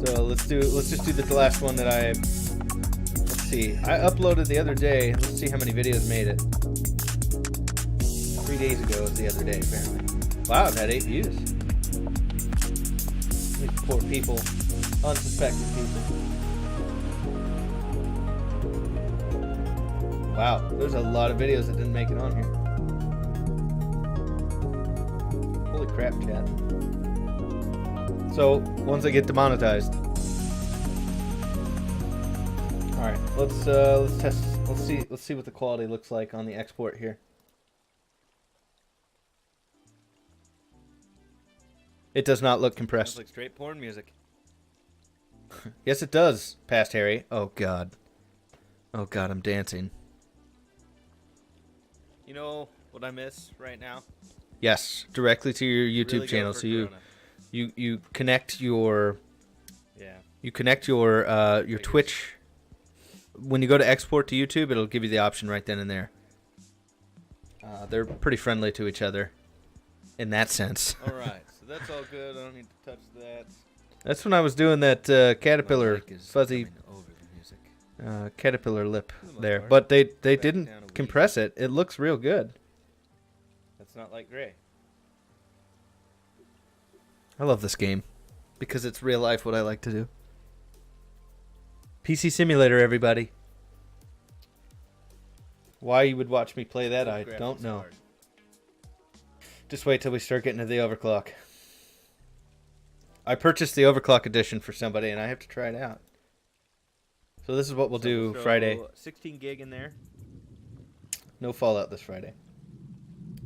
So let's just do the last one that let's see. I uploaded the other day. Let's see how many videos made it. 3 days ago was the other day, apparently. Wow, it had 8 views. These poor people. Unsuspecting people. Wow, there's a lot of videos that didn't make it on here. Holy crap, chat. So, ones that get demonetized. Alright, let's test. Let's see what the quality looks like on the export here. It does not look compressed. Sounds like straight porn music. Yes, it does, past Harry. Oh, God. Oh, God, I'm dancing. You know what I miss right now? Yes, directly to your YouTube Really channel. go for So Corona. you connect your Yeah. you connect your Twitch. When you go to export to YouTube, it'll give you the option right then and there. They're pretty friendly to each other in that sense. All right, so that's all good. I don't need to touch that. That's when I was doing that caterpillar My mic is fuzzy coming over the music. caterpillar lip For the most there, part. but they Back down a didn't week. compress it. It looks real good. That's not like Gray. I love this game because it's real life what I like to do. PC Simulator, everybody. Why you would watch me play that, I Graphics don't know. hard. Just wait till we start getting to the overclock. I purchased the overclock edition for somebody, and I have to try it out. So this is what we'll do So, Friday. 16 gig in there. No Fallout this Friday.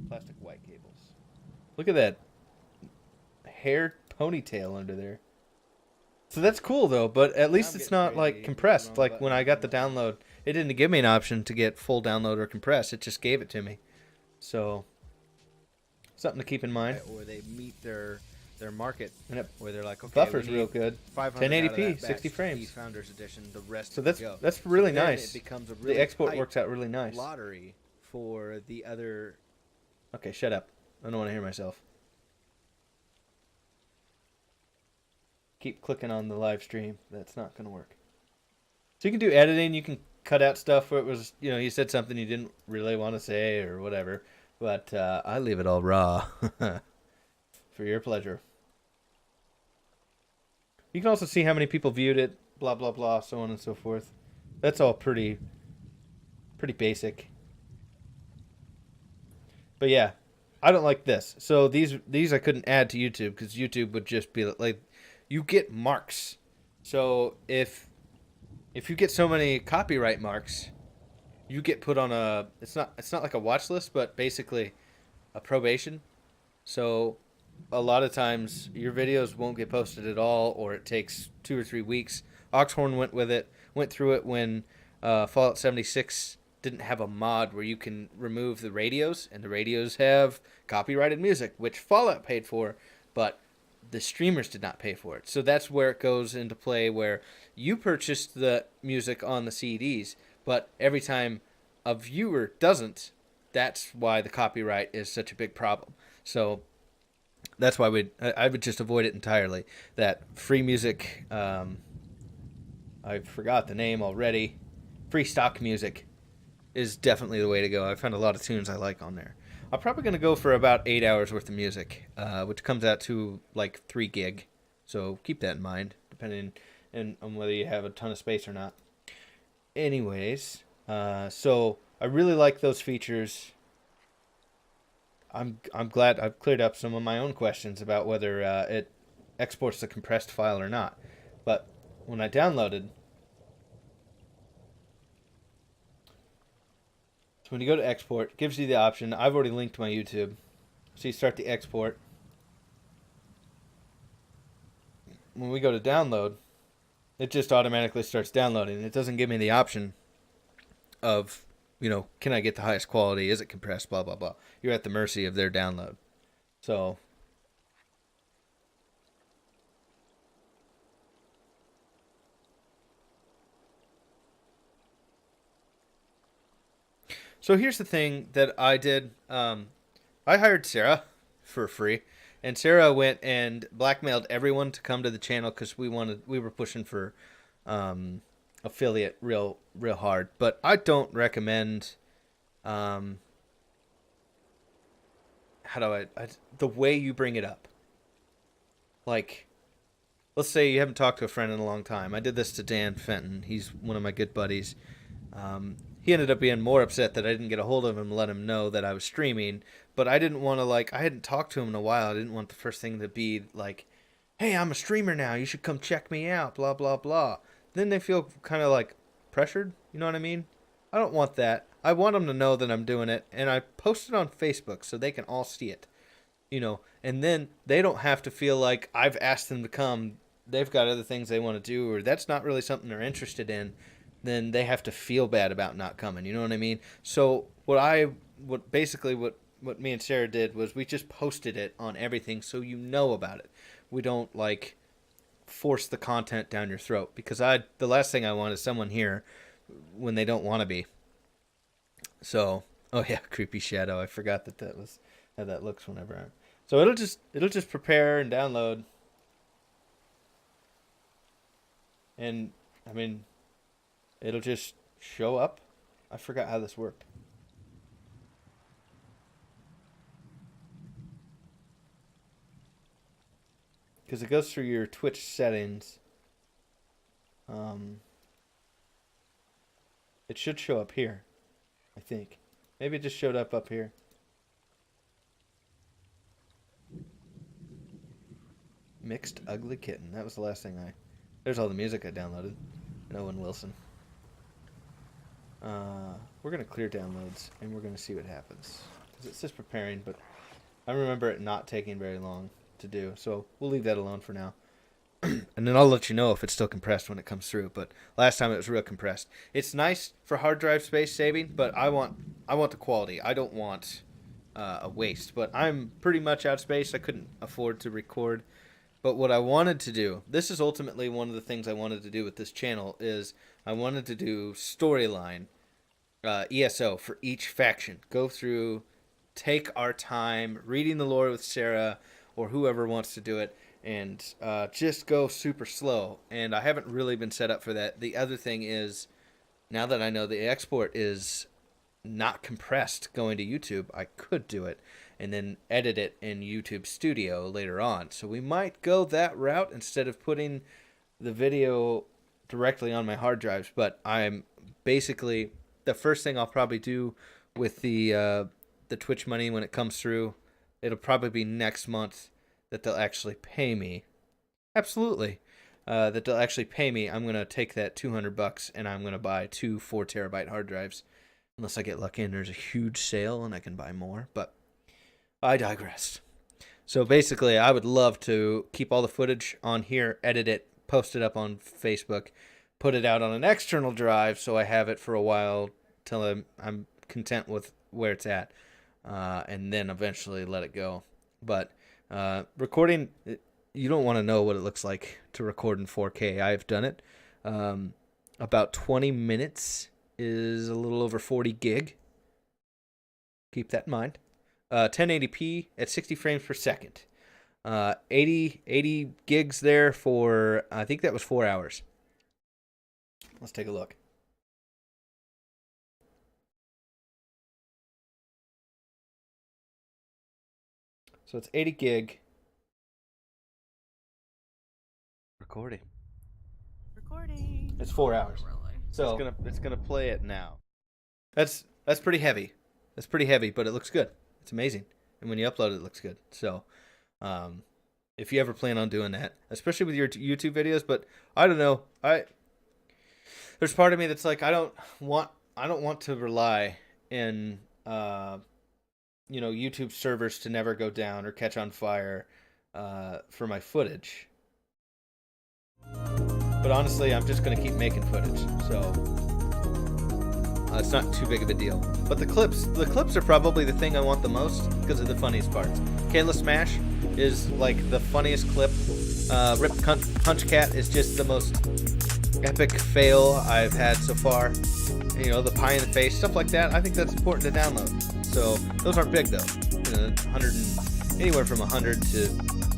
Plastic white cables. Look at that hair ponytail under there. So that's cool though, but at least I'm it's getting not like crazy. compressed. Wrong Like button. when I got the download, it didn't give me an option to get full download or compress. It just gave it to me. So something to keep in mind. Or they meet their market, And it where they're like, okay, buffers we real need good. 500 out of 1080p, that batch 60 to be frames. Founders Edition. The rest. So can that's go. that's really then nice. It becomes a really The export tight works out really nice. lottery for the other. Okay, shut up. I don't want to hear myself. Keep clicking on the live stream. That's not going to work. So you can do editing. You can cut out stuff where it was, you said something you didn't really want to say or whatever. But I leave it all raw for your pleasure. You can also see how many people viewed it, blah, blah, blah, so on and so forth. That's all pretty basic. But yeah, I don't like this. So these I couldn't add to YouTube because YouTube would just be like, you get marks. So if you get so many copyright marks, you get put on it's not like a watch list, but basically a probation. So a lot of times your videos won't get posted at all, or it takes 2 or 3 weeks. Oxhorn went through it when Fallout 76 didn't have a mod where you can remove the radios, and the radios have copyrighted music, which Fallout paid for, but the streamers did not pay for it. So that's where it goes into play, where you purchased the music on the CDs, but every time a viewer doesn't, that's why the copyright is such a big problem. So that's why I would just avoid it entirely. That free music, I forgot the name already. Free stock music is definitely the way to go. I found a lot of tunes I like on there. I'm probably going to go for about 8 hours worth of music, which comes out to like 3 gig. So keep that in mind, depending on whether you have a ton of space or not. Anyways, so I really like those features. I'm glad I've cleared up some of my own questions about whether it exports the compressed file or not. But when I downloaded, So when you go to export, it gives you the option. I've already linked my YouTube. So you start the export. When we go to download, it just automatically starts downloading. It doesn't give me the option of, can I get the highest quality? Is it compressed? Blah, blah, blah. You're at the mercy of their download. So here's the thing that I did. I hired Sarah for free, and Sarah went and blackmailed everyone to come to the channel because we were pushing for affiliate real hard. But I don't recommend the way you bring it up. Like, let's say you haven't talked to a friend in a long time. I did this to Dan Fenton. He's one of my good buddies. He ended up being more upset that I didn't get a hold of him and let him know that I was streaming. But I didn't want to, I hadn't talked to him in a while. I didn't want the first thing to be like, hey, I'm a streamer now. You should come check me out, blah, blah, blah. Then they feel kind of pressured. You know what I mean? I don't want that. I want them to know that I'm doing it. And I post it on Facebook so they can all see it. And then they don't have to feel like I've asked them to come. They've got other things they want to do, or that's not really something they're interested in. Then they have to feel bad about not coming. You know what I mean? So what me and Sarah did was we just posted it on everything so you know about it. We don't force the content down your throat, because the last thing I want is someone here when they don't want to be. So, oh yeah, creepy shadow. I forgot that was how that looks whenever I'm. So it'll just prepare and download. And I mean, it'll just show up. I forgot how this worked. Because it goes through your Twitch settings. It should show up here, I think. Maybe it just showed up here. Mixed Ugly Kitten. That was the last thing There's all the music I downloaded. Owen Wilson. We're going to clear downloads, and we're going to see what happens. Because it says preparing, but I remember it not taking very long to do. So we'll leave that alone for now. And then I'll let you know if it's still compressed when it comes through. But last time it was real compressed. It's nice for hard drive space saving, but I want the quality. I don't want a waste. But I'm pretty much out of space. I couldn't afford to record. But what I wanted to do, this is ultimately one of the things I wanted to do with this channel, is I wanted to do storyline, ESO for each faction. Go through, take our time, reading the lore with Sarah or whoever wants to do it, and just go super slow. And I haven't really been set up for that. The other thing is, now that I know the export is not compressed going to YouTube, I could do it and then edit it in YouTube Studio later on. So we might go that route instead of putting the video directly on my hard drives. But I'm basically, the first thing I'll probably do with the Twitch money when it comes through, it'll probably be next month that they'll actually pay me. Absolutely. That they'll actually pay me. I'm going to take that $200 and I'm going to buy 2 4-terabyte hard drives. Unless I get lucky and there's a huge sale and I can buy more. But I digress. So basically, I would love to keep all the footage on here, edit it, post it up on Facebook, put it out on an external drive so I have it for a while till I'm content with where it's at, and then eventually let it go. But recording, you don't want to know what it looks like to record in 4K. I've done it. About 20 minutes is a little over 40 gig. Keep that in mind. 1080p at 60 frames per second. 80 gigs there for, I think that was 4 hours. Let's take a look. So it's 80 gig. Recording. It's 4 hours. So it's gonna play it now. That's pretty heavy. That's pretty heavy, but it looks good. It's amazing. And when you upload it, it looks good. So if you ever plan on doing that, especially with your YouTube videos, but I don't know. There's part of me that's like, I don't want to rely in YouTube servers to never go down or catch on fire for my footage. But honestly, I'm just gonna keep making footage, so it's not too big of a deal. But the clips are probably the thing I want the most because of the funniest parts. Kayla Smash is like the funniest clip. Rip Punch Cat is just the most epic fail I've had so far. The pie in the face, stuff like that. I think that's important to download. So those aren't big though. Anywhere from 100 to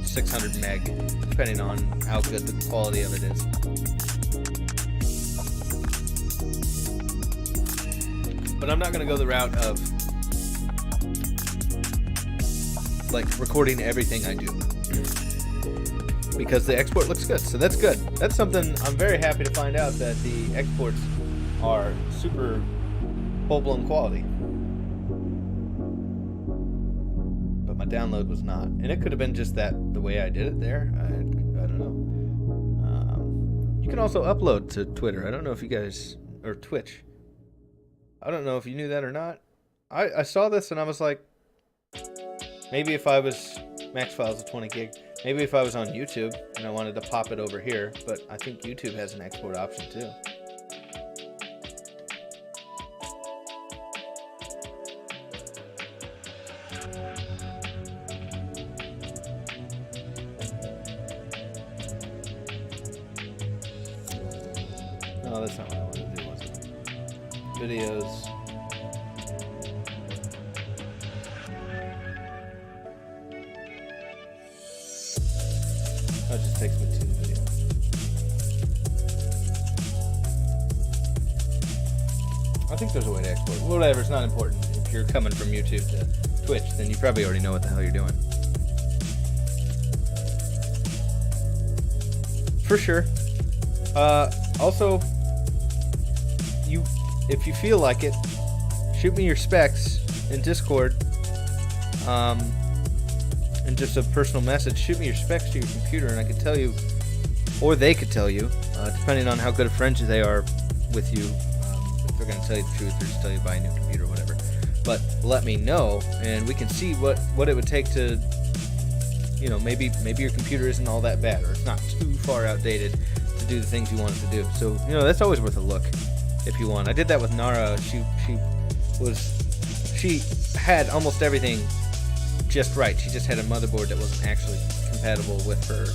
600 meg, depending on how good the quality of it is. But I'm not gonna go the route of like recording everything I do, because the export looks good, so that's good. That's something I'm very happy to find out, that the exports are super full-blown quality. But my download was not, and it could have been just the way I did it there. I don't know. You can also upload to Twitter. I don't know if you guys, or Twitch. I don't know if you knew that or not. I saw this and I was like, maybe if I was, max files of 20 gig, maybe if I was on YouTube and I wanted to pop it over here, but I think YouTube has an export option too. No, that's not what I wanted to do, was it? Videos. That just takes me to the video. I think there's a way to export. Whatever, it's not important. If you're coming from YouTube to Twitch, then you probably already know what the hell you're doing. For sure. Also, if you feel like it, shoot me your specs in Discord. And just a personal message, shoot me your specs to your computer and I can tell you, or they could tell you, depending on how good of friends they are with you, if they're going to tell you the truth or just tell you to buy a new computer or whatever. But let me know and we can see what it would take to, maybe your computer isn't all that bad, or it's not too far outdated to do the things you want it to do. So, that's always worth a look if you want. I did that with Nara. She had almost everything just right. She just had a motherboard that wasn't actually compatible with her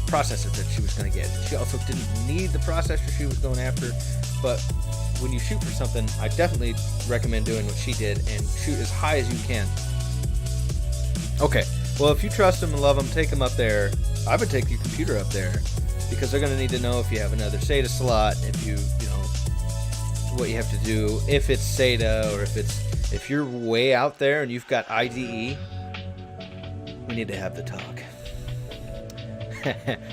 processor that she was going to get. She also didn't need the processor she was going after, but when you shoot for something, I definitely recommend doing what she did and shoot as high as you can. Okay, well, if you trust them and love them, take them up there. I would take your computer up there, because they're going to need to know if you have another SATA slot, if what you have to do, if it's SATA, or if you're way out there and you've got IDE, we need to have the talk.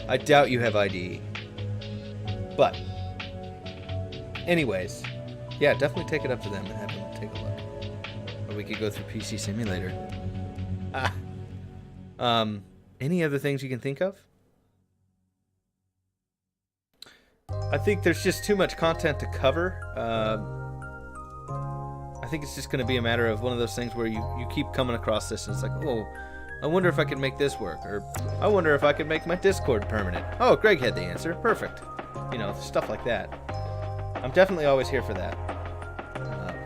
I doubt you have IDE. But, anyways, yeah, definitely take it up to them and have them take a look. Or we could go through PC Simulator. Any other things you can think of? I think there's just too much content to cover. I think it's just going to be a matter of one of those things where you keep coming across this and it's like, oh, I wonder if I can make this work, or I wonder if I can make my Discord permanent. Oh, Greg had the answer. Perfect. Stuff like that. I'm definitely always here for that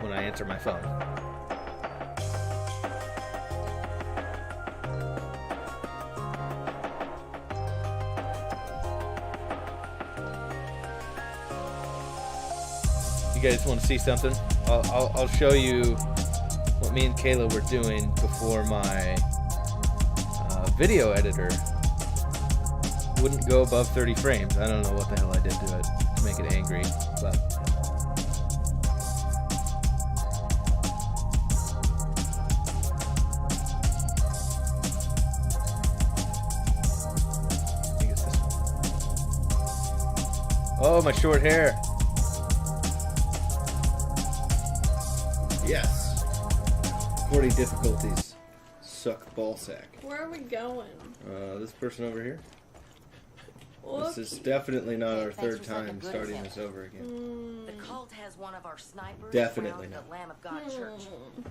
when I answer my phone. You guys want to see something? I'll show you what me and Kayla were doing before my video editor wouldn't go above 30 frames. I don't know what the hell I did to it to make it angry, but I think it's this one. Oh, my short hair. Yes. Recording difficulties. Suck ballsack. Where are we going? This person over here. This is definitely not our Thanks third for setting time a good starting example. this over again. The cult has one of our snipers Definitely around not. the Lamb of God Church.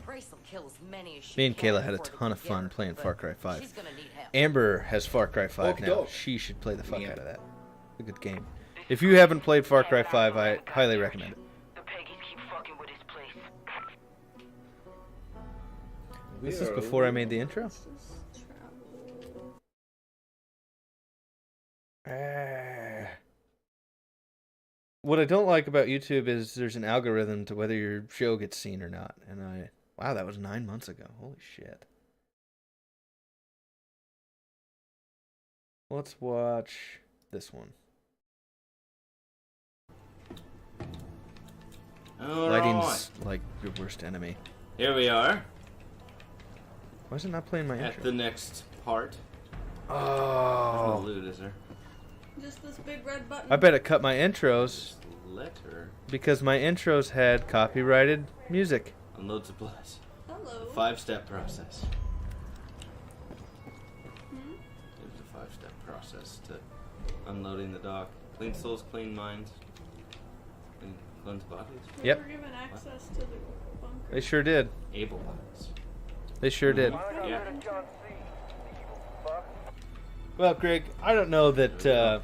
Grace will kill as many as she Me and can Kayla had a before they ton of can get fun her, playing but Far Cry 5. She's gonna need help. Amber has Far Cry 5 Okie now. doke. She should play the fuck Yeah. out of that. It's a good game. If you haven't played Far Cry 5, I highly recommend it. The Peggies keep fucking with his place. This is before I made the intro. What I don't like about YouTube is there's an algorithm to whether your show gets seen or not. And wow, that was 9 months ago. Holy shit. Let's watch this one. Lighting's like your worst enemy. Here we are Why is it not playing my at intro? the next part. There's no Oh, loot, is there? Just this big red button. I bet it cut my intros Letter. because my intros had copyrighted music. Unload supplies. Hello. 5-step process. It's a 5-step process to unloading the dock. Clean souls, clean minds. Cleanse bodies. We Yep. were given access to the bunker. They sure did. Able bodies. They sure did. Yeah. Well, Greg, I don't know that.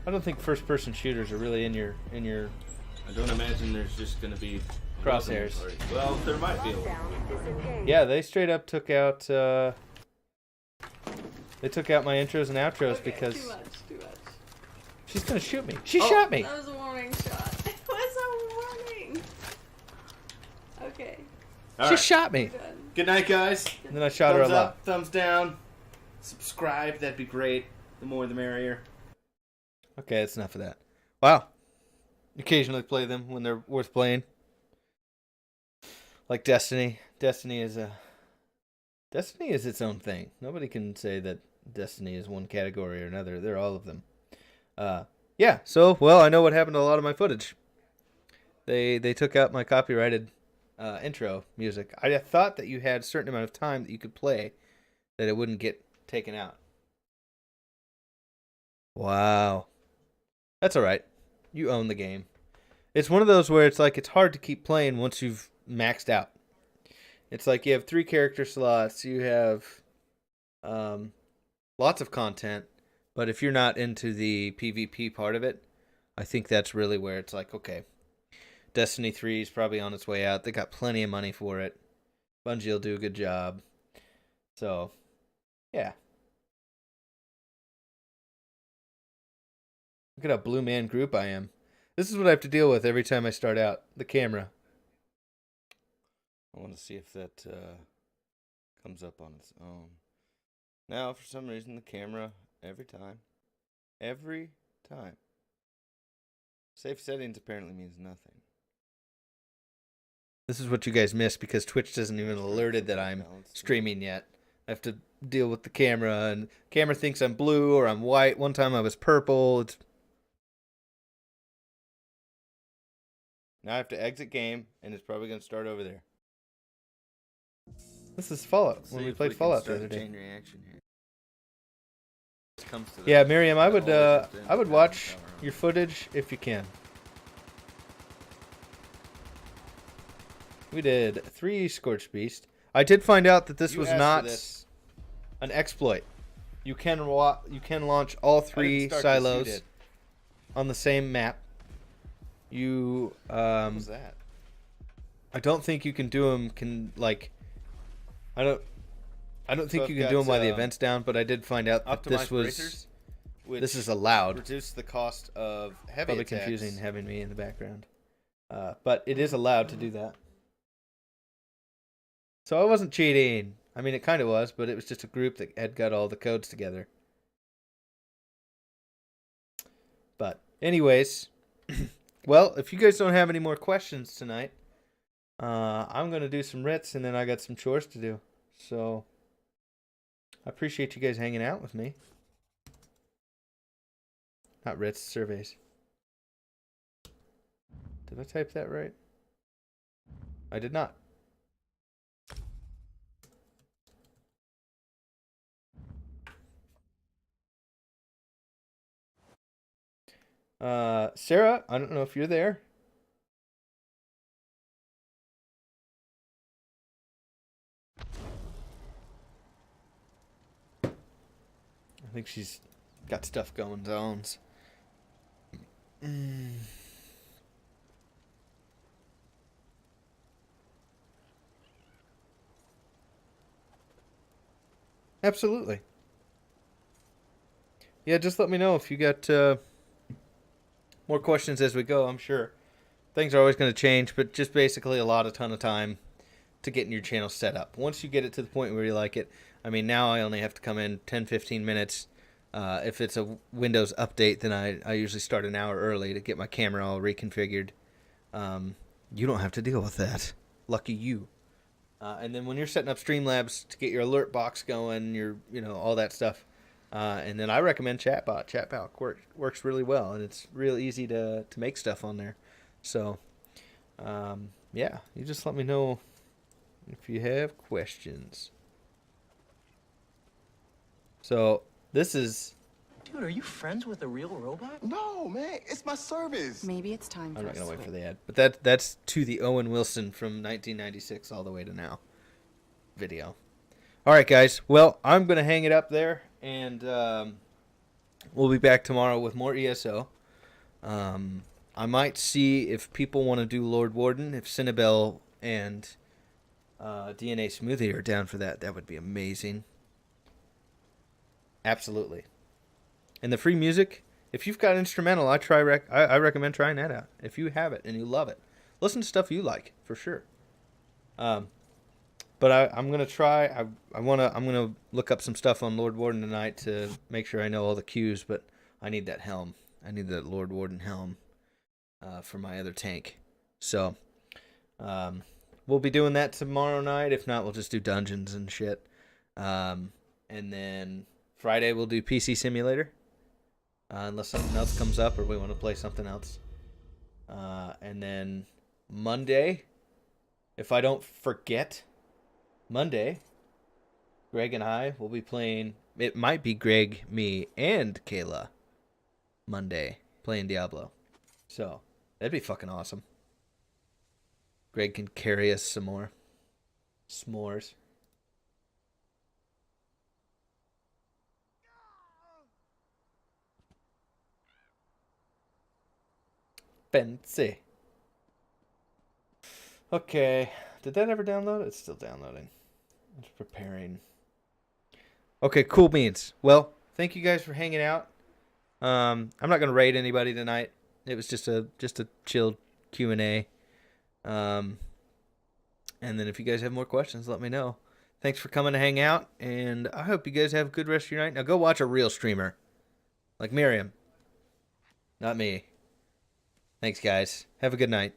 I don't think first-person shooters are really in your. I don't imagine there's just going to be Crosshairs. Well, there might be a little. Yeah, they straight up took out. They took out my intros and outros Okay, because too much. she's gonna shoot me. She shot me. That was a warning shot. It was a warning. Okay, She shot me. done. Good night, guys. And then I shot her a Thumbs lot. up, thumbs down. Subscribe, that'd be great. The more the merrier. Okay, that's enough of that. Wow. Occasionally play them when they're worth playing. Like Destiny. Destiny is its own thing. Nobody can say that Destiny is one category or another. They're all of them. Yeah, so, well, I know what happened to a lot of my footage. They took out my copyrighted intro music. I thought that you had a certain amount of time that you could play that it wouldn't get taken out. Wow. That's all right. You own the game. It's one of those where it's like it's hard to keep playing once you've maxed out. It's like you have 3 character slots, you have lots of content, but if you're not into the PvP part of it, I think that's really where it's like, okay, Destiny 3 is probably on its way out. They got plenty of money for it. Bungie will do a good job. So, yeah. Look at how blue man group I am. This is what I have to deal with every time I start out. The camera. I want to see if that comes up on its own. Now, for some reason, the camera, every time. Safe settings apparently means nothing. This is what you guys miss because Twitch doesn't even alerted that I'm streaming yet. I have to deal with the camera, and the camera thinks I'm blue or I'm white. One time I was purple. Now I have to exit game, and it's probably going to start over there. This is Fallout, when we played Fallout the other day. Yeah, Miriam, I would watch your footage if you can. We did 3 Scorched Beast. I did find out that this was not an exploit. You can launch all 3 silos on the same map. You what was that? I don't think you can do them. I don't think you can do them while the event's down. But I did find out that this is allowed. Reduce the cost of heavy Probably attacks. confusing having me in the background. But it is allowed to do that. So I wasn't cheating. I mean, it kind of was, but it was just a group that had got all the codes together. But anyways, well, if you guys don't have any more questions tonight, I'm going to do some writs, and then I got some chores to do. So I appreciate you guys hanging out with me. Not writs, surveys. Did I type that right? I did not. Sarah, I don't know if you're there. I think she's got stuff going on. Absolutely. Yeah, just let me know if you got more questions as we go. I'm sure things are always going to change, but just basically a ton of time to getting your channel set up. Once you get it to the point where you like it, I mean, now I only have to come in 10-15 minutes. If it's a Windows update, then I usually start an hour early to get my camera all reconfigured. You don't have to deal with that. Lucky you. And then when you're setting up Streamlabs to get your alert box going, all that stuff. And then I recommend Chatbot. Chatbot works really well, and it's real easy to make stuff on there. So, yeah, you just let me know if you have questions. So, this is... Dude, are you friends with a real robot? No, man, it's my service. Maybe it's time I'm not going to wait for the ad. But that's to the Owen Wilson from 1996 all the way to now video. All right, guys. Well, I'm going to hang it up there, and we'll be back tomorrow with more ESO. I might see if people want to do Lord Warden, if Cinnabelle and DNA Smoothie are down for that. That would be amazing. Absolutely. And the free music, if you've got instrumental, I recommend trying that out. If you have it and you love it, listen to stuff you like for sure. But I'm gonna try. I'm gonna look up some stuff on Lord Warden tonight to make sure I know all the cues. But I need that helm. I need that Lord Warden helm for my other tank. So we'll be doing that tomorrow night. If not, we'll just do dungeons and shit. And then Friday we'll do PC Simulator. Unless something else comes up or we want to play something else. And then Monday, if I don't forget, Monday, Greg and I will be playing, it might be Greg, me, and Kayla Monday playing Diablo. So, that'd be fucking awesome. Greg can carry us some more s'mores. Fancy. Okay. Did that ever download? It's still downloading. It's preparing. Okay, cool beans. Well, thank you guys for hanging out. I'm not gonna raid anybody tonight. It was just a chilled Q&A. And then if you guys have more questions, let me know. Thanks for coming to hang out, and I hope you guys have a good rest of your night. Now go watch a real streamer. Like Miriam. Not me. Thanks, guys. Have a good night.